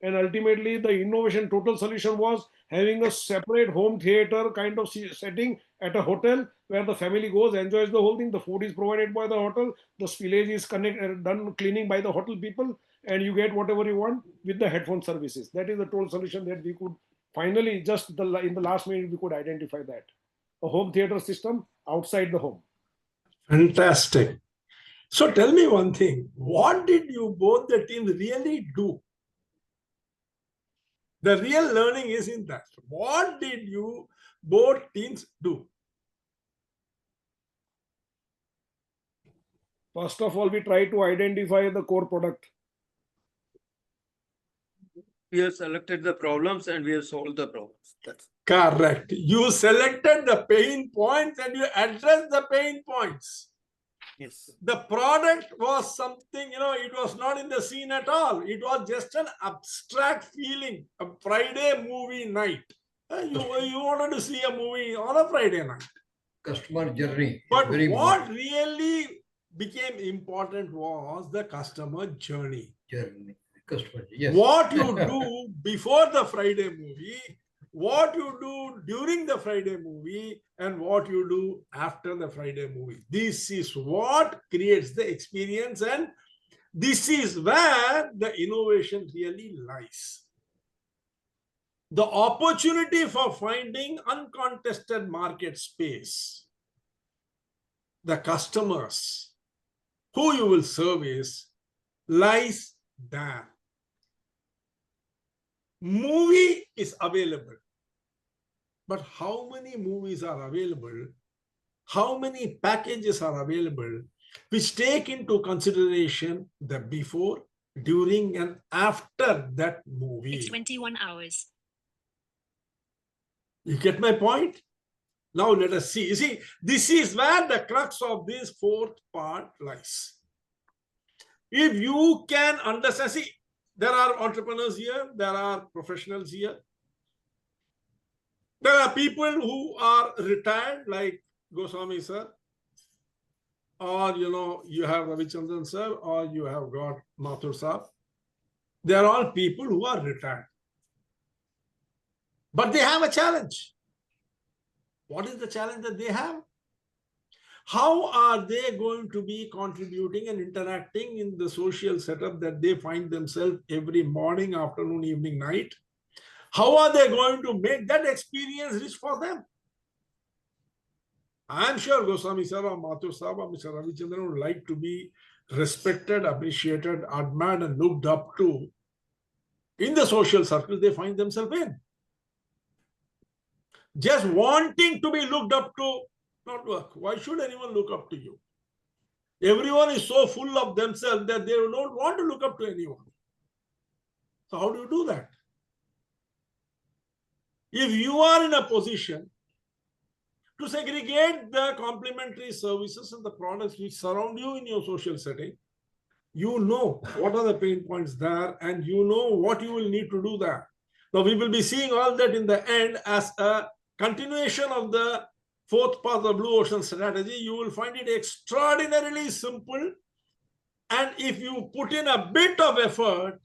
And ultimately, the innovation total solution was having a separate home theater kind of setting at a hotel where the family goes, enjoys the whole thing. The food is provided by the hotel, the spillage is done cleaning by the hotel people, and you get whatever you want with the headphone services. That is the total solution that we could finally, just in the last minute, we could identify that. A home theater system outside the home. Fantastic. So tell me one thing, what did you both the teams really do? The real learning is in that. What did you both teams do? First of all, we try to identify the core product. We have selected the problems and we have solved the problems. That's Correct. You selected the pain points and you addressed the pain points. yes. The product was something, it was not in the scene at all. It was just an abstract feeling, a Friday movie night. You wanted to see a movie on a Friday night. Customer journey. But Very what important. really became important was the customer journey. Journey. Customer. Yes. What you do before the Friday movie, what you do during the Friday movie, and what you do after the Friday movie. This is what creates the experience, and this is where the innovation really lies. The opportunity for finding uncontested market space, the customers who you will service, lies there. Movie is available, but how many movies are available? How many packages are available which take into consideration the before, during, and after that movie? It's 21 hours. You get my point? Now let us see. You see, this is where the crux of this fourth part lies. If you can understand, see, there are entrepreneurs here, there are professionals here. There are people who are retired, like Goswami sir, or you have Ravichandran sir, or you have got Mathur sir. They are all people who are retired. But they have a challenge. What is the challenge that they have? How are they going to be contributing and interacting in the social setup that they find themselves every morning, afternoon, evening, night? How are they going to make that experience rich for them? I am sure Goswami sir or Mathur sir or Mr. Ravichandran would like to be respected, appreciated, admired, and looked up to in the social circle they find themselves in. Just wanting to be looked up to, not work. Why should anyone look up to you? Everyone is so full of themselves that they don't want to look up to anyone. So how do you do that? If you are in a position to segregate the complementary services and the products which surround you in your social setting, you know what are the pain points there, and you know what you will need to do there. Now, we will be seeing all that in the end as a continuation of the fourth part of the Blue Ocean strategy. You will find it extraordinarily simple. And if you put in a bit of effort,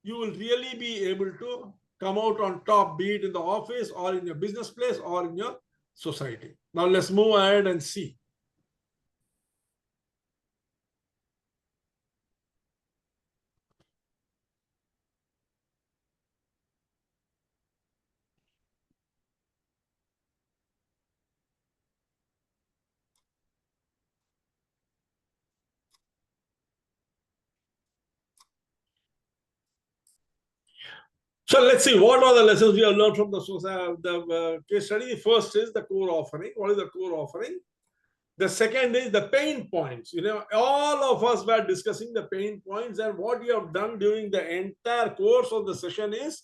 you will really be able to come out on top, be it in the office or in your business place or in your society. Now, let's move ahead and see. So let's see what are the lessons we have learned from the case study. The first is the core offering. What is the core offering? The second is the pain points. All of us were discussing the pain points, and what you have done during the entire course of the session is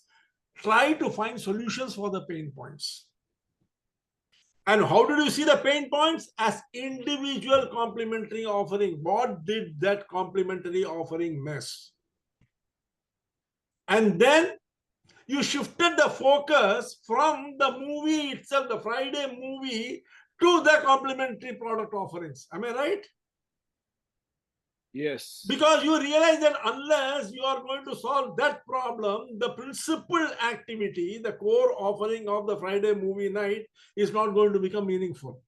try to find solutions for the pain points. And how did you see the pain points? As individual complementary offering. What did that complementary offering miss? And then you shifted the focus from the movie itself, the Friday movie, to the complementary product offerings. Am I right? Yes. Because you realize that unless you are going to solve that problem, the principal activity, the core offering of the Friday movie night is not going to become meaningful.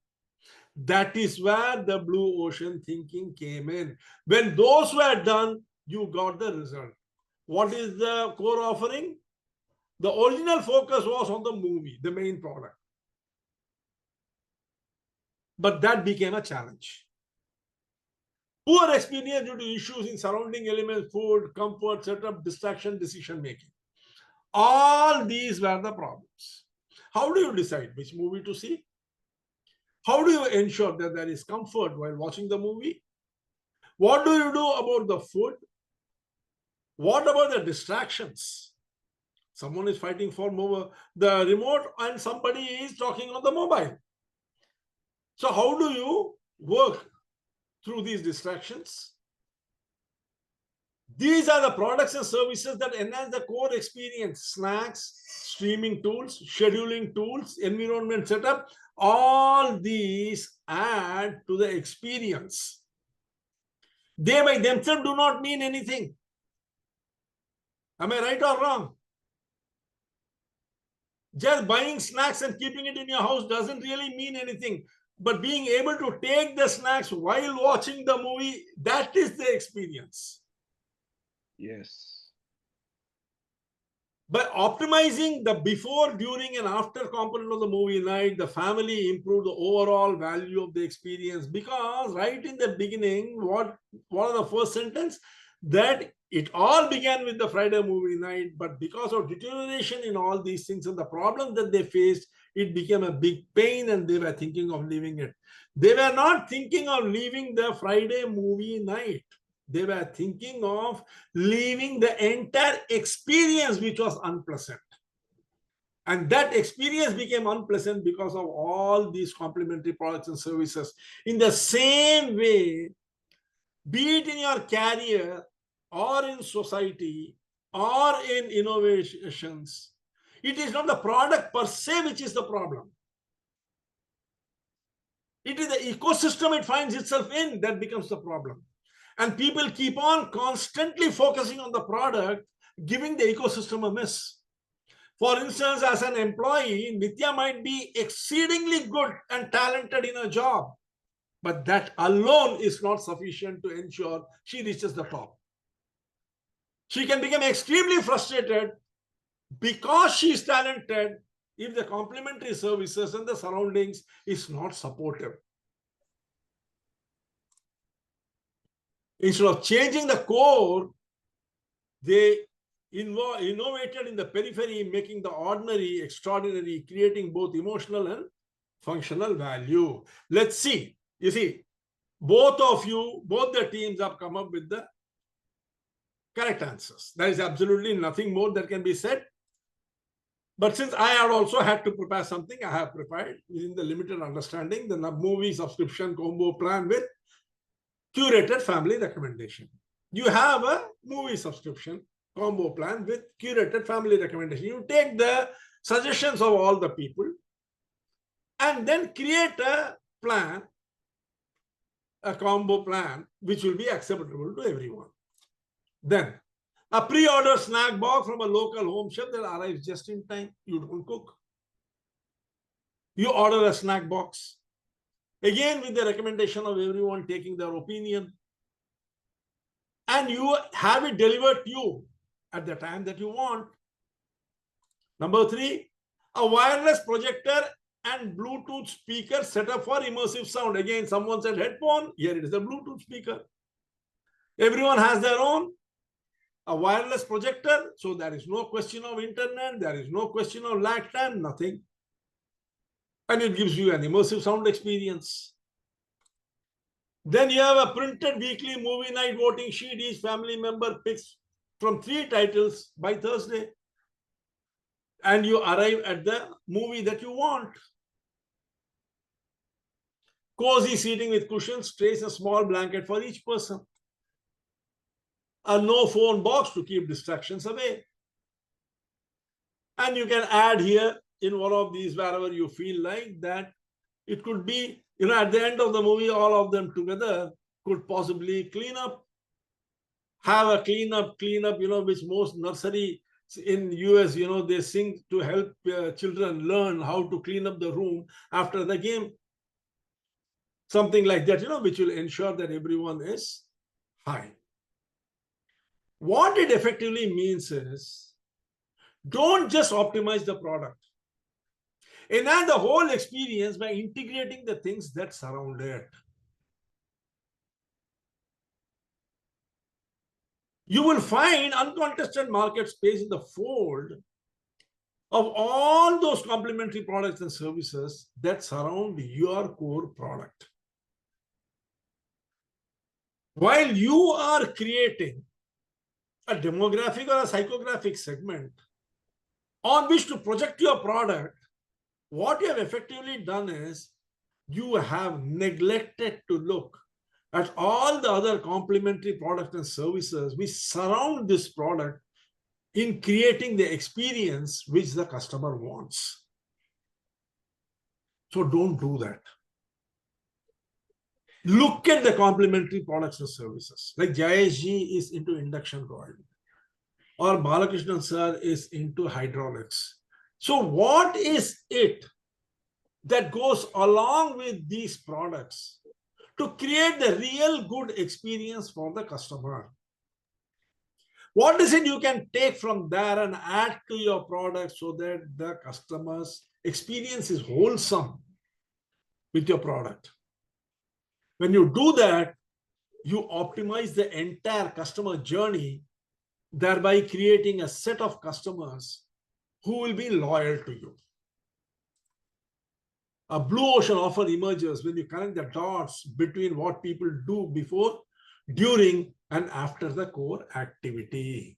That is where the blue ocean thinking came in. When those were done, you got the result. What is the core offering? The original focus was on the movie, the main product. But that became a challenge. Poor experience due to issues in surrounding elements, food, comfort, setup, distraction, decision making. All these were the problems. How do you decide which movie to see? How do you ensure that there is comfort while watching the movie? What do you do about the food? What about the distractions? Someone is fighting for the remote and somebody is talking on the mobile. So how do you work through these distractions? These are the products and services that enhance the core experience. Snacks, streaming tools, scheduling tools, environment setup, all these add to the experience. They by themselves do not mean anything. Am I right or wrong? Just buying snacks and keeping it in your house doesn't really mean anything. But being able to take the snacks while watching the movie, that is the experience. Yes. By optimizing the before, during, and after component of the movie night, the family improved the overall value of the experience. Because right in the beginning, what are the first sentence? That it all began with the Friday movie night, but because of deterioration in all these things and the problems that they faced, it became a big pain and they were thinking of leaving it. They were not thinking of leaving the Friday movie night. They were thinking of leaving the entire experience, which was unpleasant. And that experience became unpleasant because of all these complementary products and services. In the same way, be it in your career or in society or in innovations, it is not the product per se which is the problem. It is the ecosystem it finds itself in that becomes the problem. And people keep on constantly focusing on the product, giving the ecosystem a miss. For instance, as an employee, Nitya might be exceedingly good and talented in her job, but that alone is not sufficient to ensure she reaches the top. She can become extremely frustrated because she is talented if the complementary services and the surroundings is not supportive. Instead of changing the core, they innovated in the periphery, making the ordinary extraordinary, creating both emotional and functional value. Let's see. You see, both the teams have come up with the correct answers. There is absolutely nothing more that can be said. But since I had also had to prepare something, I have prepared within the limited understanding the movie subscription combo plan with curated family recommendation. You have a movie subscription combo plan with curated family recommendation. You take the suggestions of all the people and then create a plan, a combo plan, which will be acceptable to everyone. Then a pre-order snack box from a local home chef that arrives just in time. You don't cook. You order a snack box. Again, with the recommendation of everyone taking their opinion. And you have it delivered to you at the time that you want. Number 3, a wireless projector and Bluetooth speaker set up for immersive sound. Again, someone said headphone. Here it is a Bluetooth speaker. Everyone has their own. A wireless projector. So there is no question of internet. There is no question of lag time. Nothing. And it gives you an immersive sound experience. Then you have a printed weekly movie night voting sheet. Each family member picks from 3 titles by Thursday. And you arrive at the movie that you want. cozy seating with cushions, trays, a small blanket for each person. A no phone box to keep distractions away. And you can add here in one of these wherever you feel like that. It could be, at the end of the movie, all of them together could possibly clean up. Have a cleanup, which most nursery in US, they sing to help children learn how to clean up the room after the game. Something like that, which will ensure that everyone is high. What it effectively means is, don't just optimize the product. Enhance the whole experience by integrating the things that surround it. You will find uncontested market space in the fold of all those complementary products and services that surround your core product. While you are creating a demographic or a psychographic segment on which to project your product, what you have effectively done is you have neglected to look at all the other complementary products and services which surround this product in creating the experience which the customer wants. So don't do that. Look at the complementary products and services. Like Jayesh ji is into induction coil, or Balakrishnan sir is into hydraulics. So what is it that goes along with these products to create the real good experience for the customer? What is it you can take from there and add to your product so that the customer's experience is wholesome with your product? When you do that, you optimize the entire customer journey, thereby creating a set of customers who will be loyal to you. A blue ocean offer emerges when you connect the dots between what people do before, during, and after the core activity.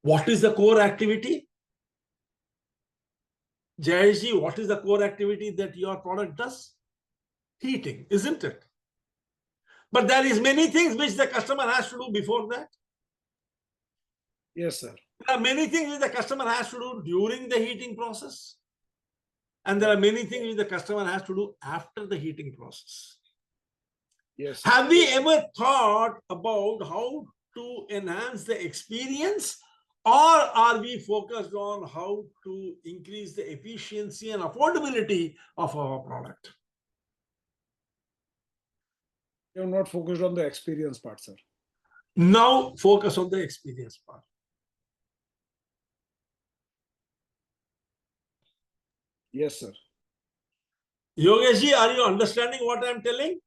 What is the core activity? Jayesh ji, what is the core activity that your product does? Heating, isn't it? But there is many things which the customer has to do before that. Yes, sir. There are many things which the customer has to do during the heating process. And there are many things which the customer has to do after the heating process. Yes. Have we ever thought about how to enhance the experience, or are we focused on how to increase the efficiency and affordability of our product? You have not focused on the experience part, sir. Now focus on the experience part. Yes, sir. Yogesh ji, are you understanding what I am telling?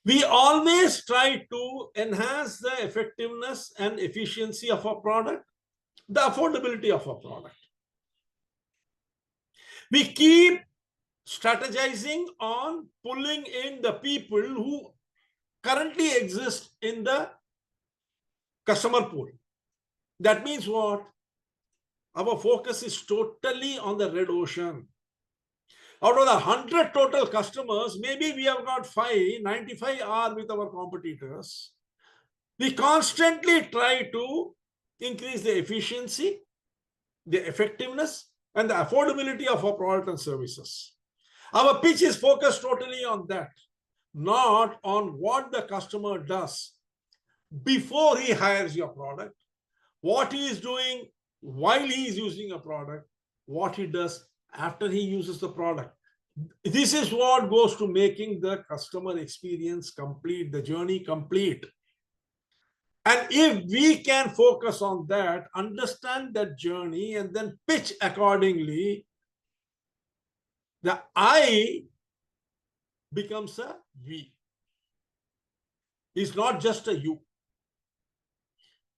We always try to enhance the effectiveness and efficiency of our product, the affordability of our product. We keep strategizing on pulling in the people who currently exist in the customer pool. That means what? Our focus is totally on the red ocean. Out of the 100 total customers, maybe we have got 95 are with our competitors. We constantly try to increase the efficiency, the effectiveness, and the affordability of our product and services. Our pitch is focused totally on that, not on what the customer does before he hires your product, what he is doing while he is using a product, what he does after he uses the product. This is what goes to making the customer experience complete, the journey complete. And if we can focus on that, understand that journey, and then pitch accordingly, the I becomes a we. It's not just a you.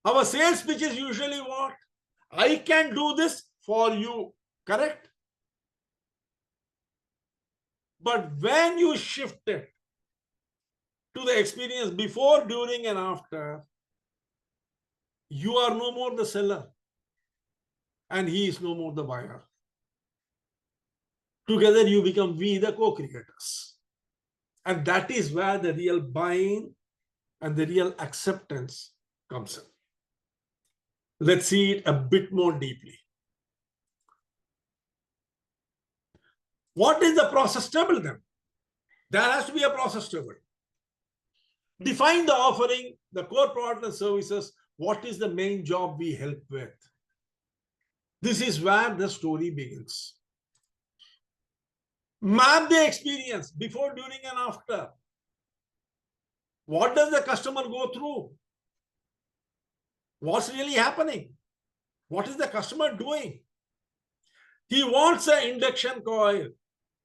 Our sales pitch is usually what? I can do this for you, correct? But when you shift it to the experience before, during, and after, you are no more the seller and he is no more the buyer. Together you become we, the co-creators. And that is where the real buying and the real acceptance comes in. Let's see it a bit more deeply. What is the process table then? There has to be a process table. Define the offering, the core product and services. What is the main job we help with? This is where the story begins. Map the experience before, during, and after. What does the customer go through? What's really happening? What is the customer doing? He wants an induction coil,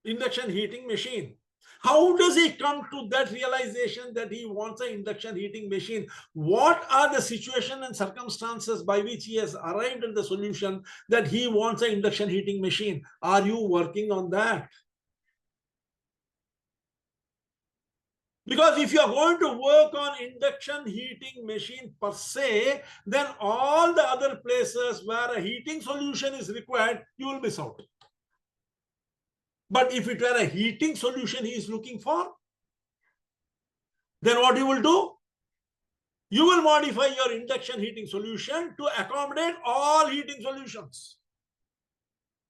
induction heating machine. How does he come to that realization that he wants an induction heating machine? What are the situation and circumstances by which he has arrived at the solution that he wants an induction heating machine? Are you working on that? Because if you are going to work on induction heating machine per se, then all the other places where a heating solution is required, you will miss out. But if it were a heating solution he is looking for, then what you will do? You will modify your induction heating solution to accommodate all heating solutions.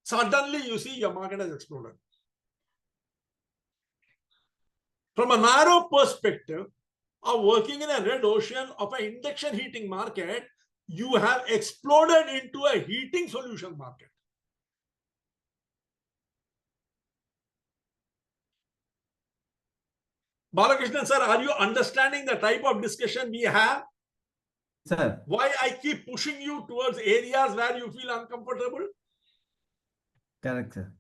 Suddenly you see your market has exploded. From a narrow perspective of working in a red ocean of an induction heating market, you have exploded into a heating solution market. Balakrishnan sir, are you understanding the type of discussion we have? Sir. Why I keep pushing you towards areas where you feel uncomfortable? Correct, sir.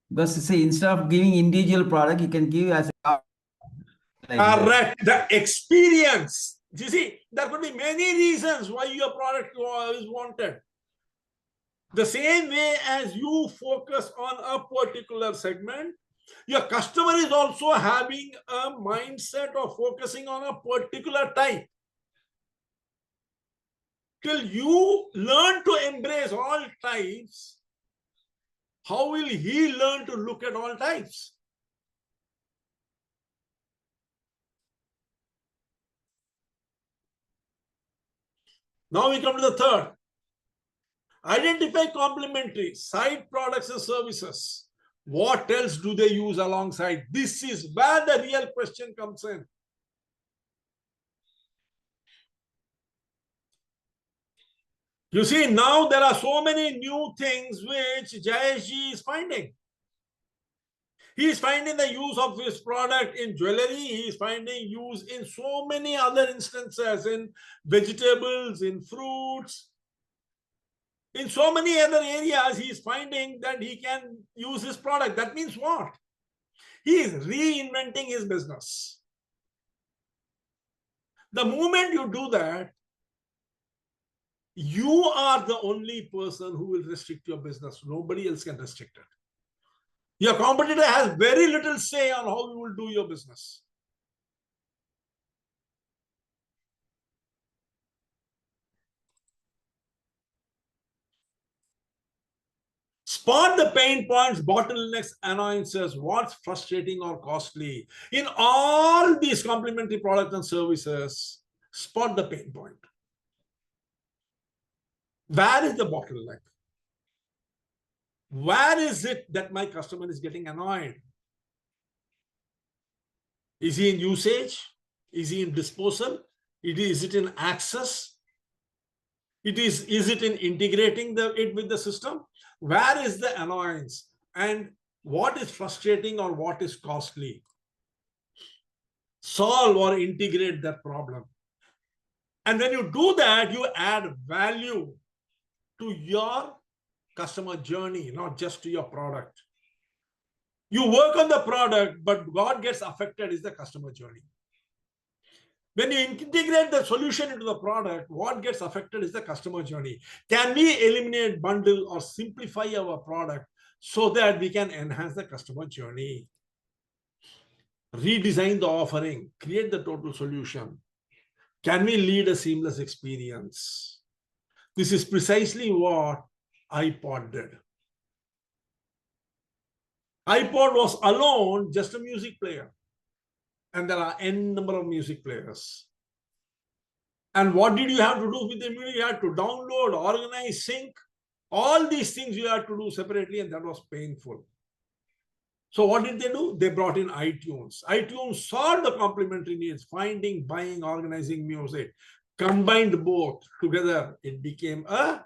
Because see, instead of giving individual product, you can give as a correct. The experience. You see, there could be many reasons why your product is wanted. The same way as you focus on a particular segment, your customer is also having a mindset of focusing on a particular type. Till you learn to embrace all types, how will he learn to look at all types? Now we come to the third. Identify complementary side products and services. What else do they use alongside? This is where the real question comes in. You see, now there are so many new things which Jayesh is finding. He is finding the use of his product in jewelry. He is finding use in so many other instances, in vegetables, in fruits. In so many other areas, he is finding that he can use his product. That means what? He is reinventing his business. The moment you do that, you are the only person who will restrict your business. Nobody else can restrict it. Your competitor has very little say on how you will do your business. Spot the pain points, bottlenecks, annoyances, what's frustrating or costly. In all these complementary products and services, spot the pain point. Where is the bottleneck? Where is it that my customer is getting annoyed? Is he in usage? Is he in disposal? Is it in access? Is it in integrating it with the system? Where is the annoyance? And what is frustrating or what is costly? Solve or integrate that problem. And when you do that, you add value to your customer journey, not just to your product. You work on the product, but what gets affected is the customer journey. When you integrate the solution into the product, what gets affected is the customer journey. Can we eliminate, bundle, or simplify our product so that we can enhance the customer journey? redesign the offering, create the total solution? Can we lead a seamless experience? This is precisely what iPod did. iPod was alone just a music player. And there are n number of music players. And what did you have to do with the music? You had to download, organize, sync. All these things you had to do separately, and that was painful. So what did they do? They brought in iTunes. iTunes solved the complementary needs, finding, buying, organizing music. Combined both together, it became a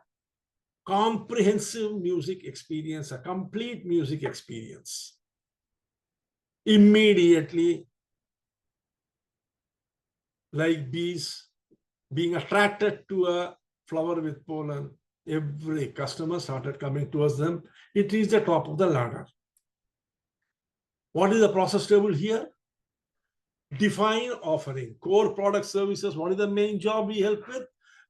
comprehensive music experience, a complete music experience. Immediately, like bees being attracted to a flower with pollen, every customer started coming towards them. It reached the top of the ladder. What is the process table here? Define offering, core product services. What is the main job we help with?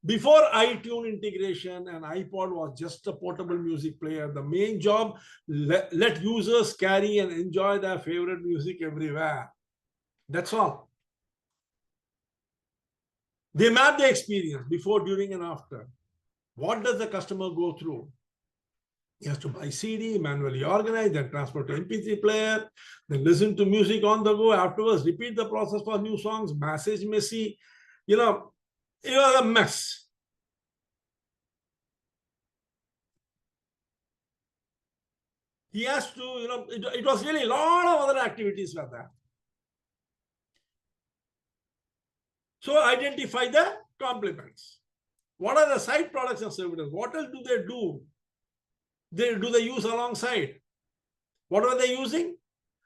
Before iTunes integration and iPod was just a portable music player, the main job, let users carry and enjoy their favorite music everywhere. That's all. They map the experience before, during, and after. What does the customer go through? He has to buy CD, manually organize, then transport to MP3 player, then listen to music on the go. Afterwards, repeat the process for new songs, message messy. It was a mess. He has to, it was really a lot of other activities like that. So identify the complements. What are the side products and services? What else do they do? Do they use alongside? What are they using?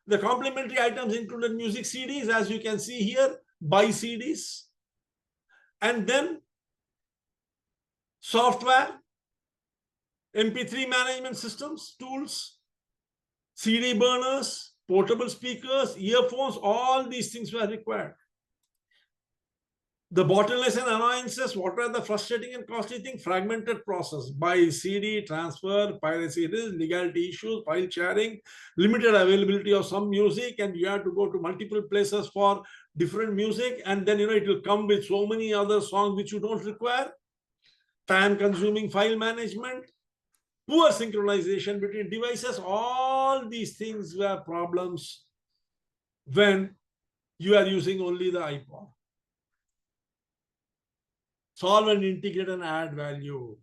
The complementary items included music CDs, as you can see here, buy CDs. And then software, MP3 management systems, tools, CD burners, portable speakers, earphones, all these things were required. The bottlenecks and annoyances, what were the frustrating and costly thing? Fragmented process, buy CD, transfer, piracy risk, legality issues, file sharing, limited availability of some music, and you have to go to multiple places for different music, and then it will come with so many other songs which you don't require. Time-consuming file management, poor synchronization between devices, all these things were problems when you are using only the iPod. Solve and integrate and add value.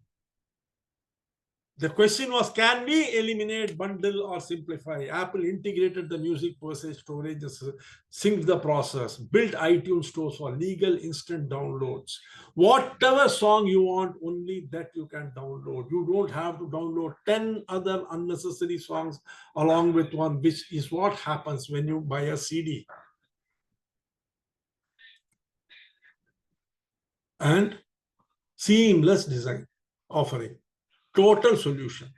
The question was, can we eliminate, bundle, or simplify? Apple integrated the music per se storage, synced the process, built iTunes stores for legal instant downloads. Whatever song you want, only that you can download. You don't have to download 10 other unnecessary songs along with one, which is what happens when you buy a CD. And seamless design offering, total solution.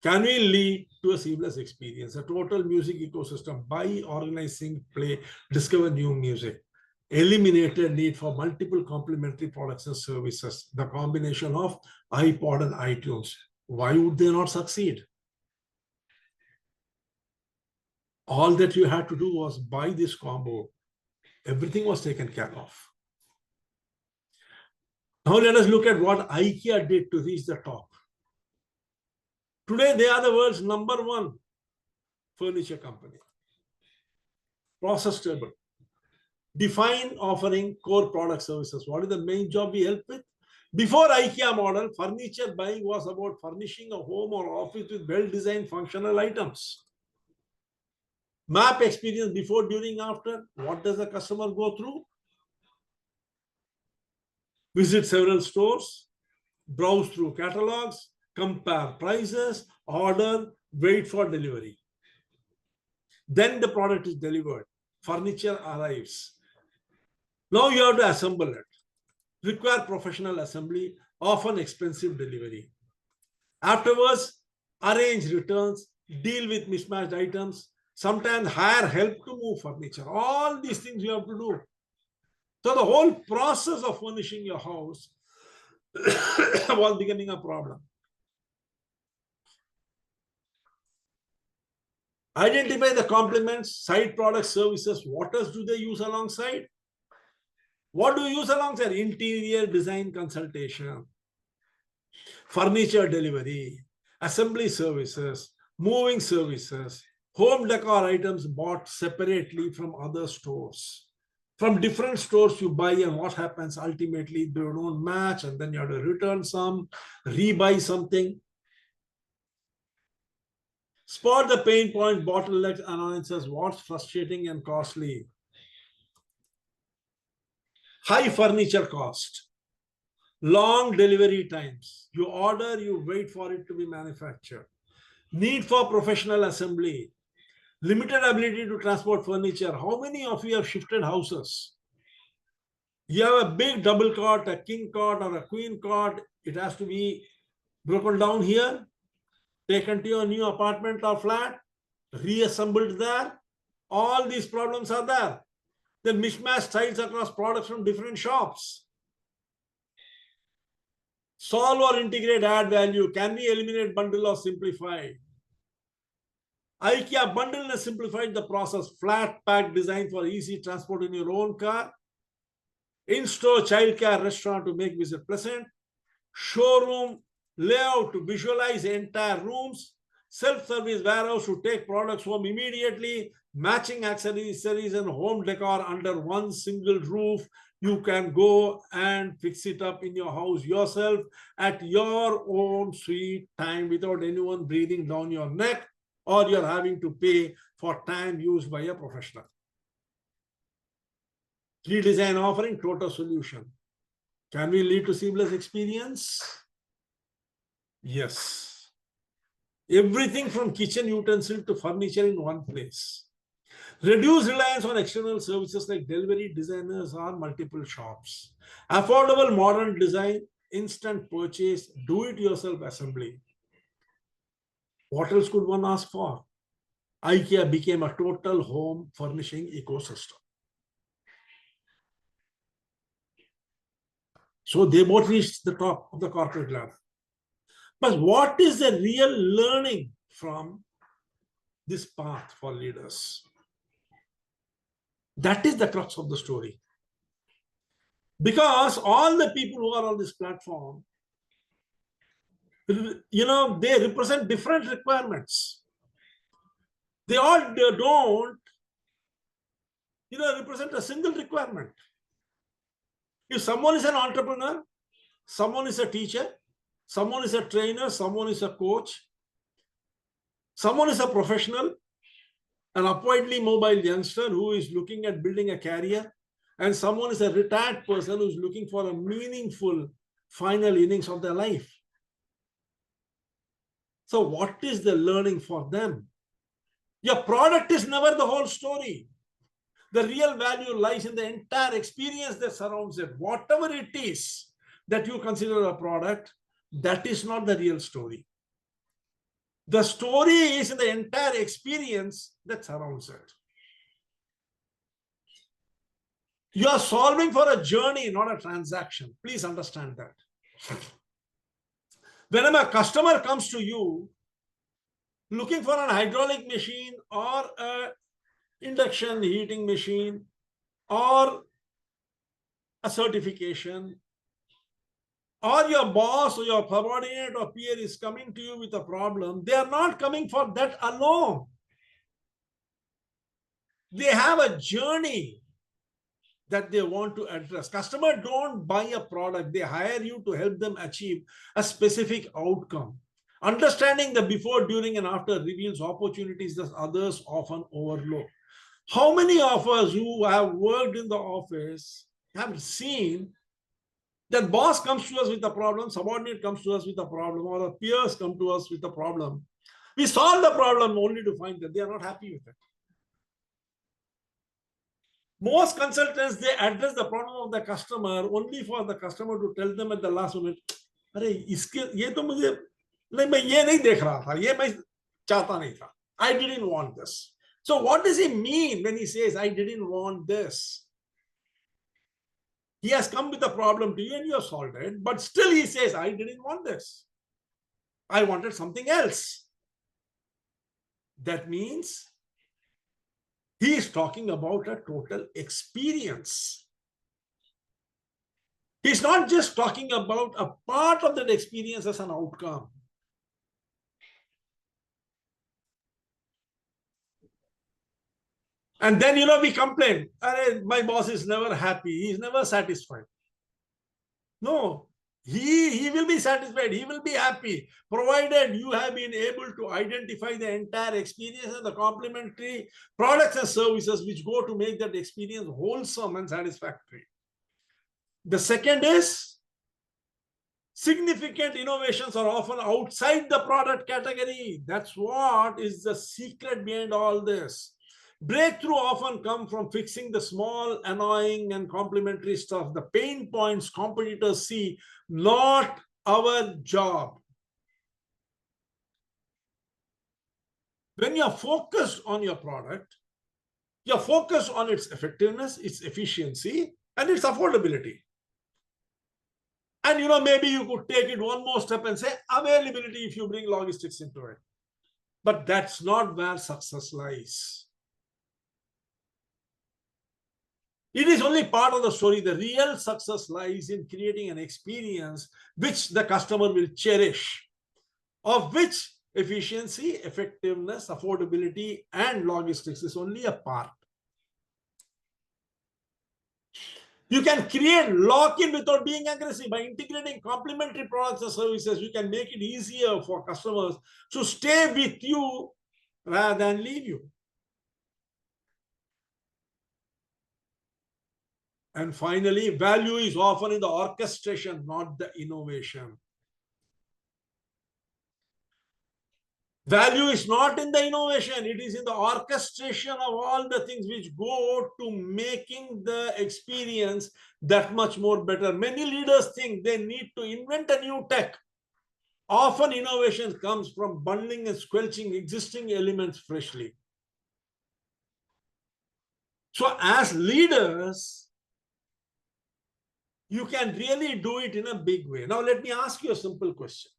Can we lead to a seamless experience, a total music ecosystem? Buy, organize, sync, play, discover new music. Eliminated need for multiple complementary products and services. The combination of iPod and iTunes. Why would they not succeed? All that you had to do was buy this combo. Everything was taken care of. Now let us look at what IKEA did to reach the top. Today, they are the world's #1 furniture company. Process table. Define offering core product services. What is the main job we help with? Before IKEA model, furniture buying was about furnishing a home or office with well-designed functional items. Map experience before, during, after. What does the customer go through? Visit several stores, browse through catalogs, compare prices, order, wait for delivery. Then the product is delivered. Furniture arrives. Now you have to assemble it. Require professional assembly, often expensive delivery. Afterwards, arrange returns, deal with mismatched items, sometimes hire help to move furniture. All these things you have to do. So the whole process of furnishing your house was becoming a problem. Identify the complements, side product services. What else do they use alongside? What do you use alongside? Interior design consultation, furniture delivery, assembly services, moving services, home decor items bought separately from other stores. From different stores you buy, and what happens ultimately, they don't match, and then you have to return some, rebuy something. Spot the pain point, bottlenecks, annoyances, what's frustrating and costly. High furniture cost, long delivery times. You order, you wait for it to be manufactured. Need for professional assembly, limited ability to transport furniture. How many of you have shifted houses? You have a big double cot, a king cot, or a queen cot. It has to be broken down here, taken to your new apartment or flat, reassembled there. All these problems are there. The mismatched styles across products from different shops. Solve or integrate, add value. Can we eliminate, bundle, or simplify? IKEA bundle has simplified the process. Flat pack design for easy transport in your own car. In-store childcare restaurant to make visit pleasant. Showroom layout to visualize entire rooms. Self-service warehouse to take products home immediately. Matching accessories and home decor under one single roof. You can go and fix it up in your house yourself at your own sweet time without anyone breathing down your neck, or you're having to pay for time used by a professional. Redesign offering, total solution. Can we lead to seamless experience? Yes. Everything from kitchen utensil to furniture in one place. Reduce reliance on external services like delivery designers or multiple shops. Affordable modern design, instant purchase, do-it-yourself assembly. What else could one ask for? IKEA became a total home furnishing ecosystem. So they both reached the top of the corporate ladder. But what is the real learning from this path for leaders? That is the crux of the story. Because all the people who are on this platform, they represent different requirements. They all don't, represent a single requirement. If someone is an entrepreneur, someone is a teacher, someone is a trainer, someone is a coach, someone is a professional, an upwardly mobile youngster who is looking at building a career, and someone is a retired person who is looking for a meaningful final innings of their life. So what is the learning for them? Your product is never the whole story. The real value lies in the entire experience that surrounds it. Whatever it is that you consider a product, that is not the real story. The story is in the entire experience that surrounds it. You are solving for a journey, not a transaction. Please understand that. Whenever a customer comes to you looking for an hydraulic machine or an induction heating machine or a certification, or your boss or your subordinate or peer is coming to you with a problem, they are not coming for that alone. They have a journey that they want to address. Customers don't buy a product, they hire you to help them achieve a specific outcome. Understanding the before, during, and after reveals opportunities that others often overlook. How many of us who have worked in the office have seen that boss comes to us with a problem, subordinate comes to us with a problem, or our peers come to us with a problem. We solve the problem only to find that they are not happy with it. Most consultants, they address the problem of the customer only for the customer to tell them at the last minute, I didn't want this. So what does he mean when he says, I didn't want this? He has come with a problem to you and you have solved it, but still he says, I didn't want this. I wanted something else. That means he is talking about a total experience. He's not just talking about a part of that experience as an outcome. And then, we complain, my boss is never happy, he's never satisfied. No, he will be satisfied, he will be happy, provided you have been able to identify the entire experience and the complementary products and services which go to make that experience wholesome and satisfactory. The second is, significant innovations are often outside the product category. That's what is the secret behind all this. Breakthrough often come from fixing the small, annoying, and complementary stuff, the pain points competitors see, not our job. When you're focused on your product, you're focused on its effectiveness, its efficiency, and its affordability. And maybe you could take it one more step and say availability if you bring logistics into it. But that's not where success lies. It is only part of the story. The real success lies in creating an experience which the customer will cherish, of which efficiency, effectiveness, affordability, and logistics is only a part. You can create lock-in without being aggressive. By integrating complementary products and services, you can make it easier for customers to stay with you rather than leave you. And finally, value is often in the orchestration, not the innovation. Value is not in the innovation, it is in the orchestration of all the things which go to making the experience that much more better. Many leaders think they need to invent a new tech. Often innovation comes from bundling and squelching existing elements freshly. So as leaders, you can really do it in a big way. Now, let me ask you a simple question.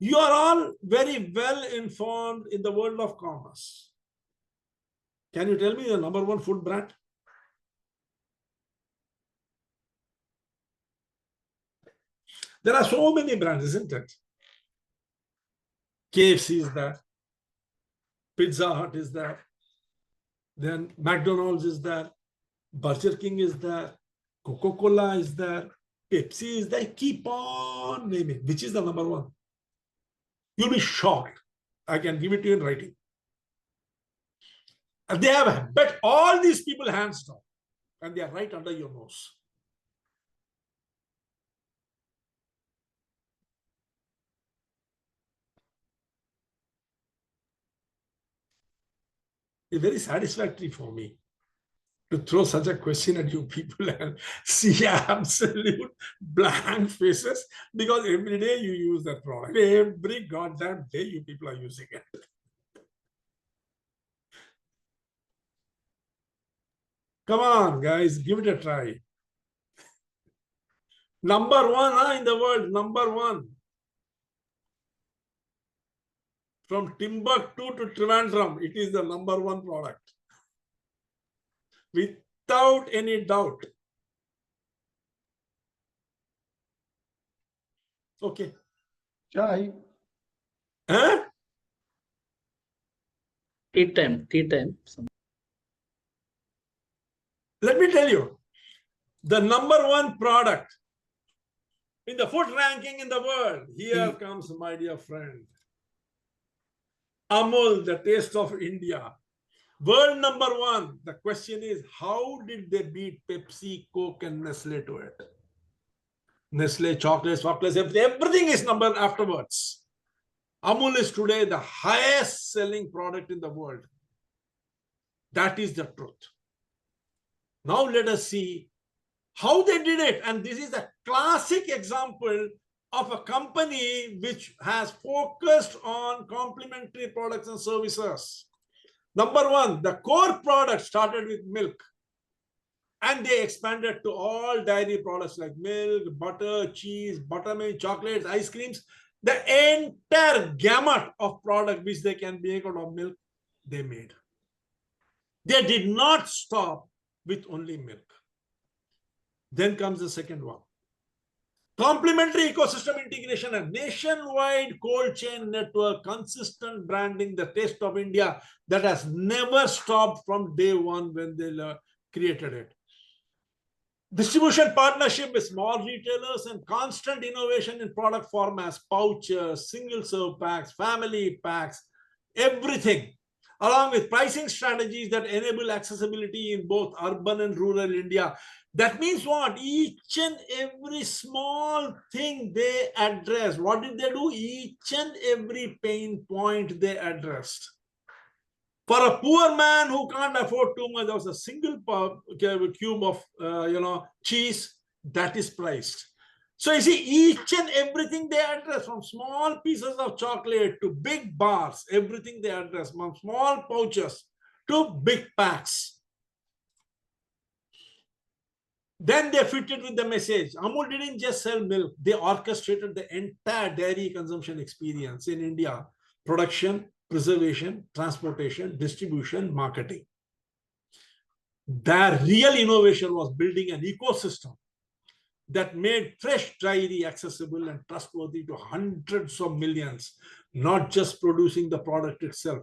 You are all very well informed in the world of commerce. Can you tell me the number one food brand? There are so many brands, isn't it? KFC is there. Pizza Hut is there. Then McDonald's is there. Burger King is there. Coca-Cola is there. Pepsi is there. Keep on naming. Which is the number one? You'll be shocked. I can give it to you in writing. And they have bet all these people hands down. And they are right under your nose. It's very satisfactory for me to throw such a question at you people and see absolute blank faces, because every day you use that product. Every goddamn day you people are using it. Come on, guys, give it a try. Number one in the world, number one. From Timbuktu to Trivandrum, it is the number one product. Without any doubt. Okay. Chai. Huh? Tea time. Let me tell you, the number one product in the food ranking in the world, here comes my dear friend. Amul, the taste of India. World number one. The question is, how did they beat Pepsi, Coke, and Nestle to it? Nestle, chocolates, everything is numbered afterwards. Amul is today the highest selling product in the world. That is the truth. Now let us see how they did it. And this is a classic example of a company which has focused on complementary products and services. Number one, the core product started with milk. And they expanded to all dairy products like milk, butter, cheese, buttermilk, chocolates, ice creams. The entire gamut of product which they can make out of milk, they made. They did not stop with only milk. Then comes the second one. Complementary ecosystem integration, a nationwide cold chain network, consistent branding, the taste of India that has never stopped from day one when they created it. Distribution partnership with small retailers and constant innovation in product formats, pouches, single serve packs, family packs, everything, along with pricing strategies that enable accessibility in both urban and rural India. That means what? Each and every small thing they address. What did they do? Each and every pain point they addressed. For a poor man who can't afford too much, there was a single cube of cheese that is priced. So you see, each and everything they address, from small pieces of chocolate to big bars, everything they address, from small pouches to big packs. Then they fitted with the message. Amul didn't just sell milk, they orchestrated the entire dairy consumption experience in India: production, preservation, transportation, distribution, marketing. Their real innovation was building an ecosystem that made fresh dairy accessible and trustworthy to hundreds of millions, not just producing the product itself.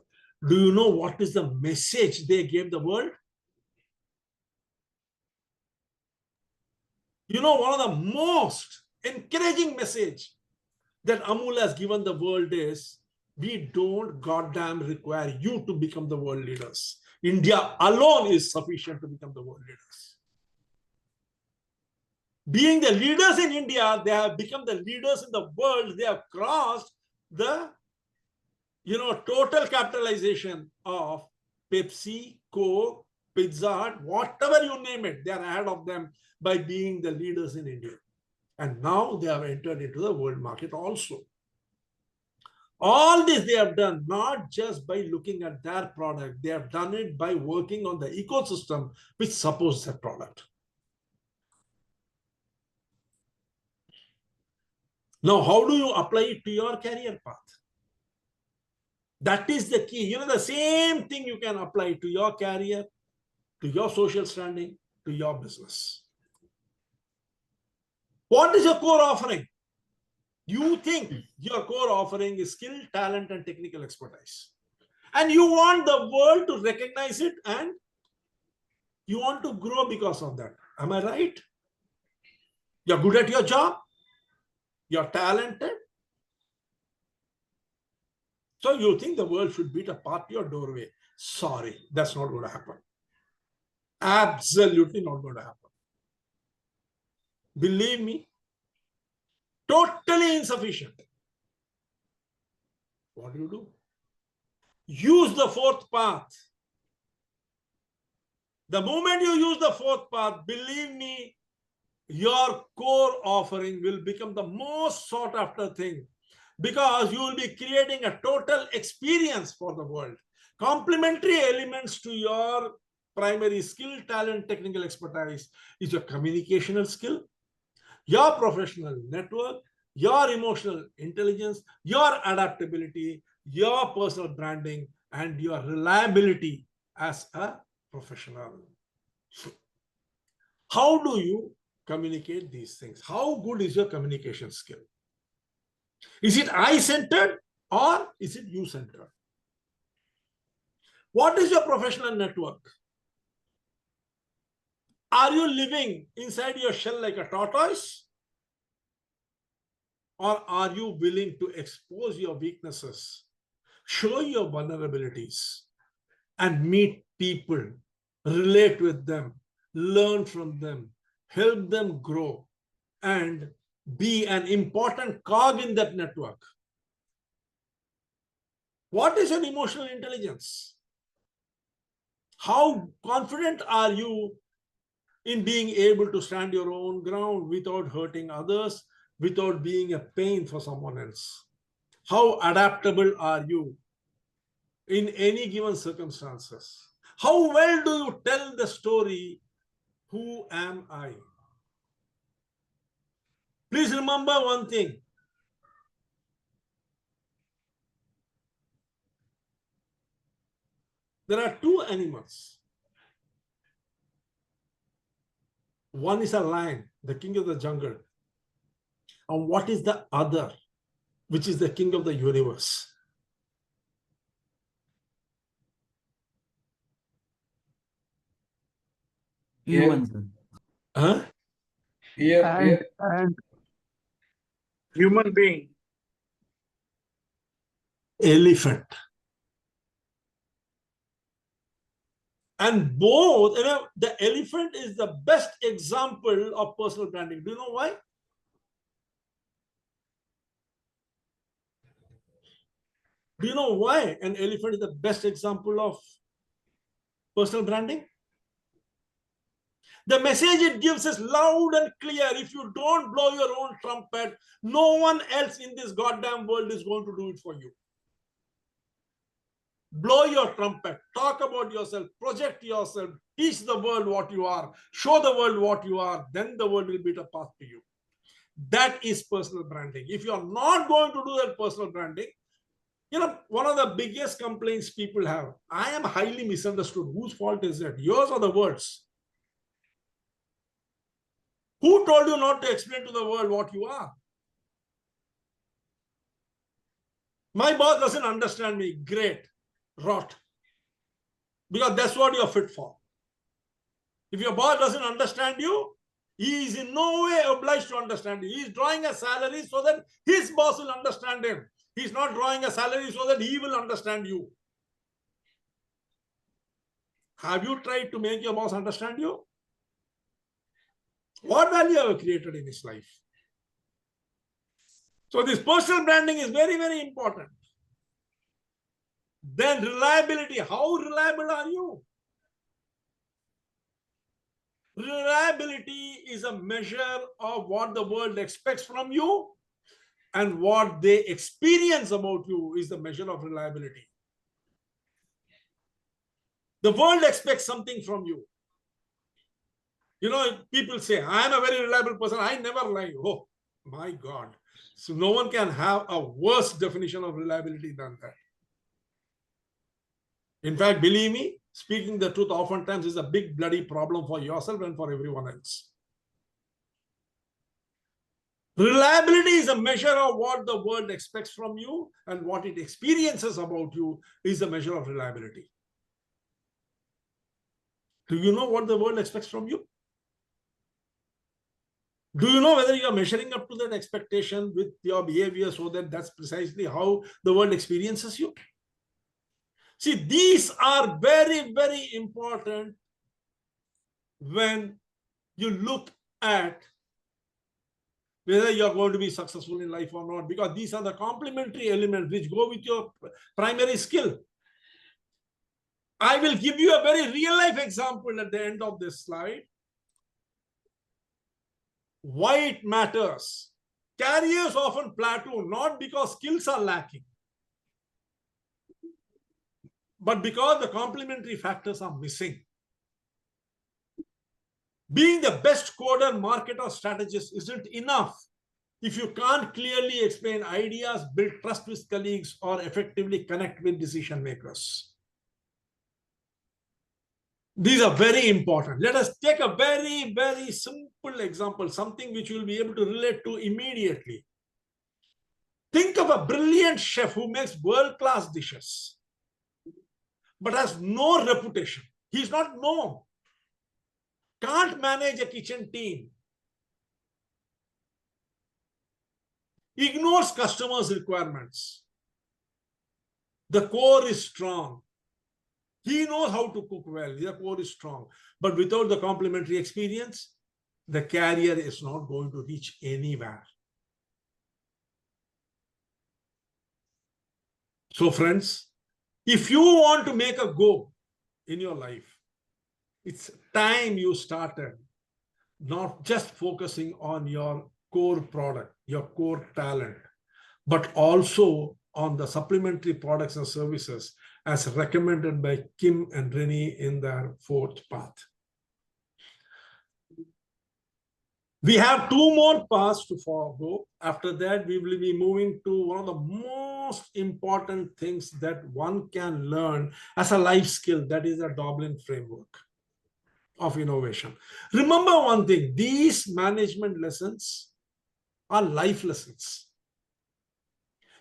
Do you know what is the message they gave the world? You know, one of the most encouraging message that Amul has given the world is, we don't goddamn require you to become the world leaders. India alone is sufficient to become the world leaders. Being the leaders in India, they have become the leaders in the world. They have crossed the total capitalization of Pepsi, Coke, Pizza Hut, whatever you name it, they are ahead of them by being the leaders in India. And now they have entered into the world market also. All this they have done not just by looking at their product, they have done it by working on the ecosystem which supports that product. Now, how do you apply it to your career path? That is the key. The same thing you can apply to your career, to your social standing, to your business. What is your core offering? You think your core offering is skill, talent, and technical expertise. And you want the world to recognize it, and you want to grow because of that. Am I right? You're good at your job. You're talented. So you think the world should beat a path to your doorway. Sorry, that's not going to happen. Absolutely not going to happen. Believe me, totally insufficient. What do? Use the fourth path. The moment you use the fourth path, believe me, your core offering will become the most sought after thing, because you will be creating a total experience for the world. Complementary elements to your primary skill, talent, technical expertise is your communicational skill, your professional network, your emotional intelligence, your adaptability, your personal branding, and your reliability as a professional. How do you communicate these things? How good is your communication skill? Is it I-centered or is it you-centered? What is your professional network? Are you living inside your shell like a tortoise? Or are you willing to expose your weaknesses, show your vulnerabilities, and meet people, relate with them, learn from them, help them grow, and be an important cog in that network? What is your emotional intelligence? How confident are you in being able to stand your own ground without hurting others, without being a pain for someone else? How adaptable are you in any given circumstances? How well do you tell the story, who am I? Please remember one thing. There are two animals. One is a lion, the king of the jungle. And what is the other, which is the king of the universe? Humans. Huh? And human being. Elephant. And both, the elephant is the best example of personal branding. Do you know why? Do you know why an elephant is the best example of personal branding? The message it gives is loud and clear. If you don't blow your own trumpet, no one else in this goddamn world is going to do it for you. Blow your trumpet, talk about yourself, project yourself, teach the world what you are, show the world what you are, then the world will beat a path to you. That is personal branding. If you are not going to do that personal branding, one of the biggest complaints people have, I am highly misunderstood. Whose fault is it? Yours or the world's? Who told you not to explain to the world what you are? My boss doesn't understand me. Great. Rot. Because that's what you're fit for. If your boss doesn't understand you, he is in no way obliged to understand you. He is drawing a salary so that his boss will understand him. He's not drawing a salary so that he will understand you. Have you tried to make your boss understand you? What value have you created in his life? So this personal branding is very, very important. Then reliability. How reliable are you? Reliability is a measure of what the world expects from you, and what they experience about you is the measure of reliability. The world expects something from you. People say, I am a very reliable person. I never lie. Oh, my God. So no one can have a worse definition of reliability than that. In fact, believe me, speaking the truth oftentimes is a big bloody problem for yourself and for everyone else. Reliability is a measure of what the world expects from you, and what it experiences about you is a measure of reliability. Do you know what the world expects from you? Do you know whether you are measuring up to that expectation with your behavior so that that's precisely how the world experiences you? See, these are very, very important when you look at whether you're going to be successful in life or not, because these are the complementary elements which go with your primary skill. I will give you a very real-life example at the end of this slide. Why it matters. Careers often plateau, not because skills are lacking, but because the complementary factors are missing. Being the best coder, marketer, strategist isn't enough if you can't clearly explain ideas, build trust with colleagues, or effectively connect with decision makers. These are very important. Let us take a very, very simple example, something which you will be able to relate to immediately. Think of a brilliant chef who makes world-class dishes, but has no reputation. He's not known. Can't manage a kitchen team. Ignores customers' requirements. The core is strong. He knows how to cook well. The core is strong. But without the complementary experience, the career is not going to reach anywhere. So friends, if you want to make a go in your life, it's time you started not just focusing on your core product, your core talent, but also on the supplementary products and services as recommended by Kim and Rennie in their fourth path. We have 2 more parts to follow. After that, we will be moving to one of the most important things that one can learn as a life skill, that is a Dublin framework of innovation. Remember one thing, these management lessons are life lessons.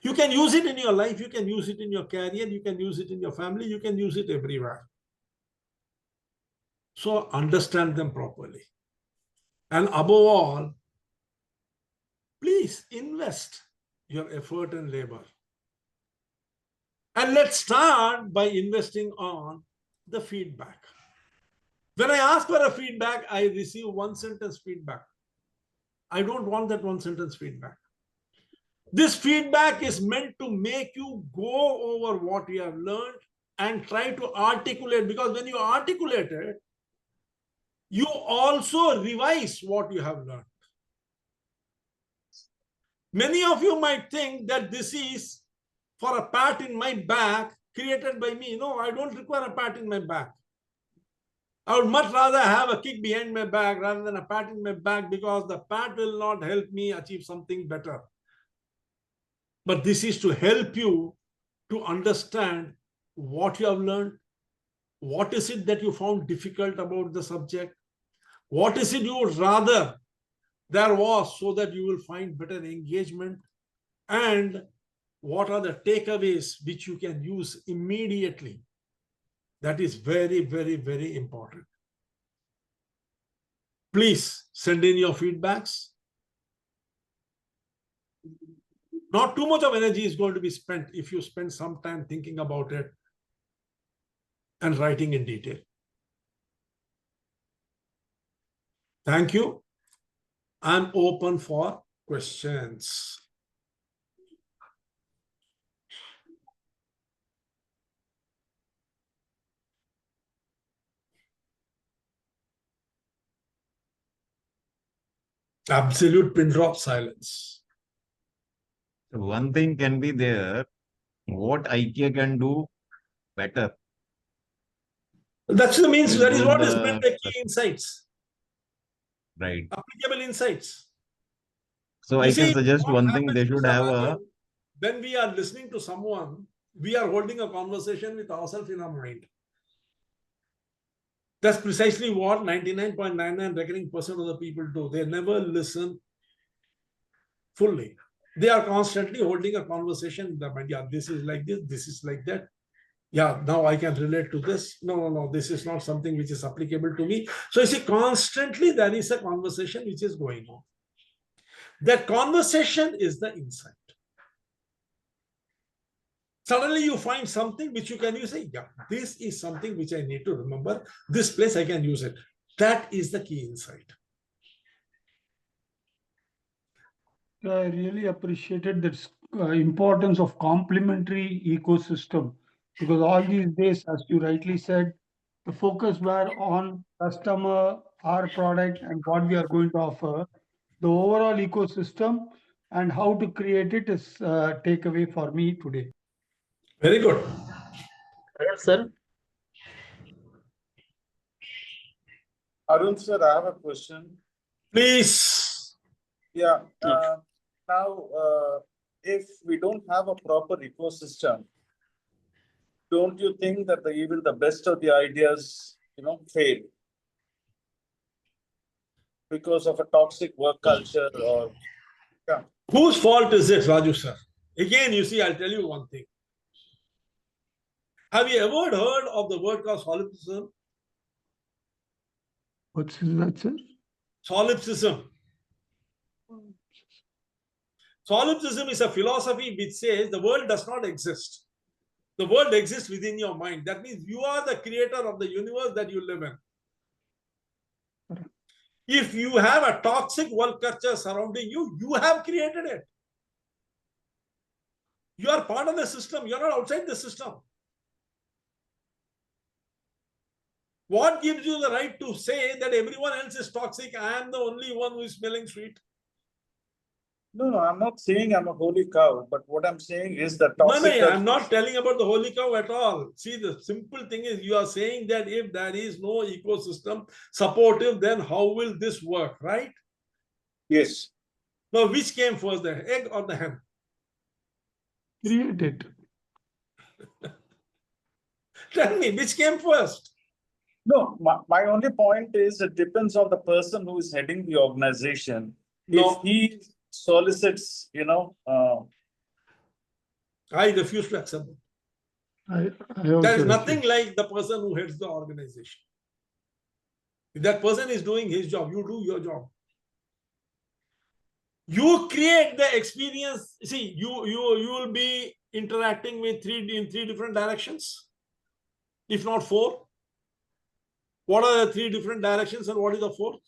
You can use it in your life, you can use it in your career, you can use it in your family, you can use it everywhere. So understand them properly. And above all, please invest your effort and labor. And let's start by investing on the feedback. When I ask for a feedback, I receive 1 sentence feedback. I don't want that 1 sentence feedback. This feedback is meant to make you go over what you have learned and try to articulate, because when you articulate it, you also revise what you have learned. Many of you might think that this is for a pat in my back created by me. No, I don't require a pat in my back. I would much rather have a kick behind my back rather than a pat in my back, because the pat will not help me achieve something better. But this is to help you to understand what you have learned, what is it that you found difficult about the subject, what is it you would rather there was so that you will find better engagement, and what are the takeaways which you can use immediately. That is very, very, very important. Please send in your feedbacks. Not too much of energy is going to be spent if you spend some time thinking about it and writing in detail. Thank you. I'm open for questions. Absolute pin drop silence. One thing can be there, what IKEA can do better. That's the means, that is what is the- meant by key insights. Right. Applicable insights. So You I see, can suggest what one thing, happens, they should Mr. have Rajan, a, when we are listening to someone, we are holding a conversation with ourselves in our mind. That's precisely what 99.99 reckoning% of the people do. They never listen fully. They are constantly holding a conversation in their mind. Yeah, this is like this is like that. Yeah, now I can relate to this. No, this is not something which is applicable to me. So you see, constantly there is a conversation which is going on. That conversation is the insight. Suddenly you find something which you can use. Say, yeah, this is something which I need to remember. This place I can use it. That is the key insight. I really appreciated the importance of complementary ecosystem, because all these days, as you rightly said, the focus were on customer, our product, and what we are going to offer. The overall ecosystem and how to create it is takeaway for me today. Very good. Yes, sir. Arun sir, I have a question. Please. Yeah. Now, if we don't have a proper ecosystem, don't you think that even the best of the ideas, fail because of a toxic work culture? Or yeah. Whose fault is it, Raju sir? Again, you see, I'll tell you one thing. Have you ever heard of the word called solipsism? What's that, sir? Solipsism. Solipsism is a philosophy which says the world does not exist. The world exists within your mind. That means you are the creator of the universe that you live in. If you have a toxic work culture surrounding you, you have created it. You are part of the system. You are not outside the system. What gives you the right to say that everyone else is toxic? I am the only one who is smelling sweet. No, I'm not saying I'm a holy cow, but what I'm saying is the No, toxic. I'm not telling about the holy cow at all. See, the simple thing is you are saying that if there is no ecosystem supportive, then how will this work, right? Yes. Now, which came first, the egg or the hen? Created. Tell me, which came first? No, my only point is it depends on the person who is heading the organization. No. If he solicits, I refuse to accept that. I There also is nothing refuse. like the person who heads the organization. If that person is doing his job, you do your job. You create the experience. See, you will be interacting with in three different directions, if not four. What are the three different directions and what is the fourth?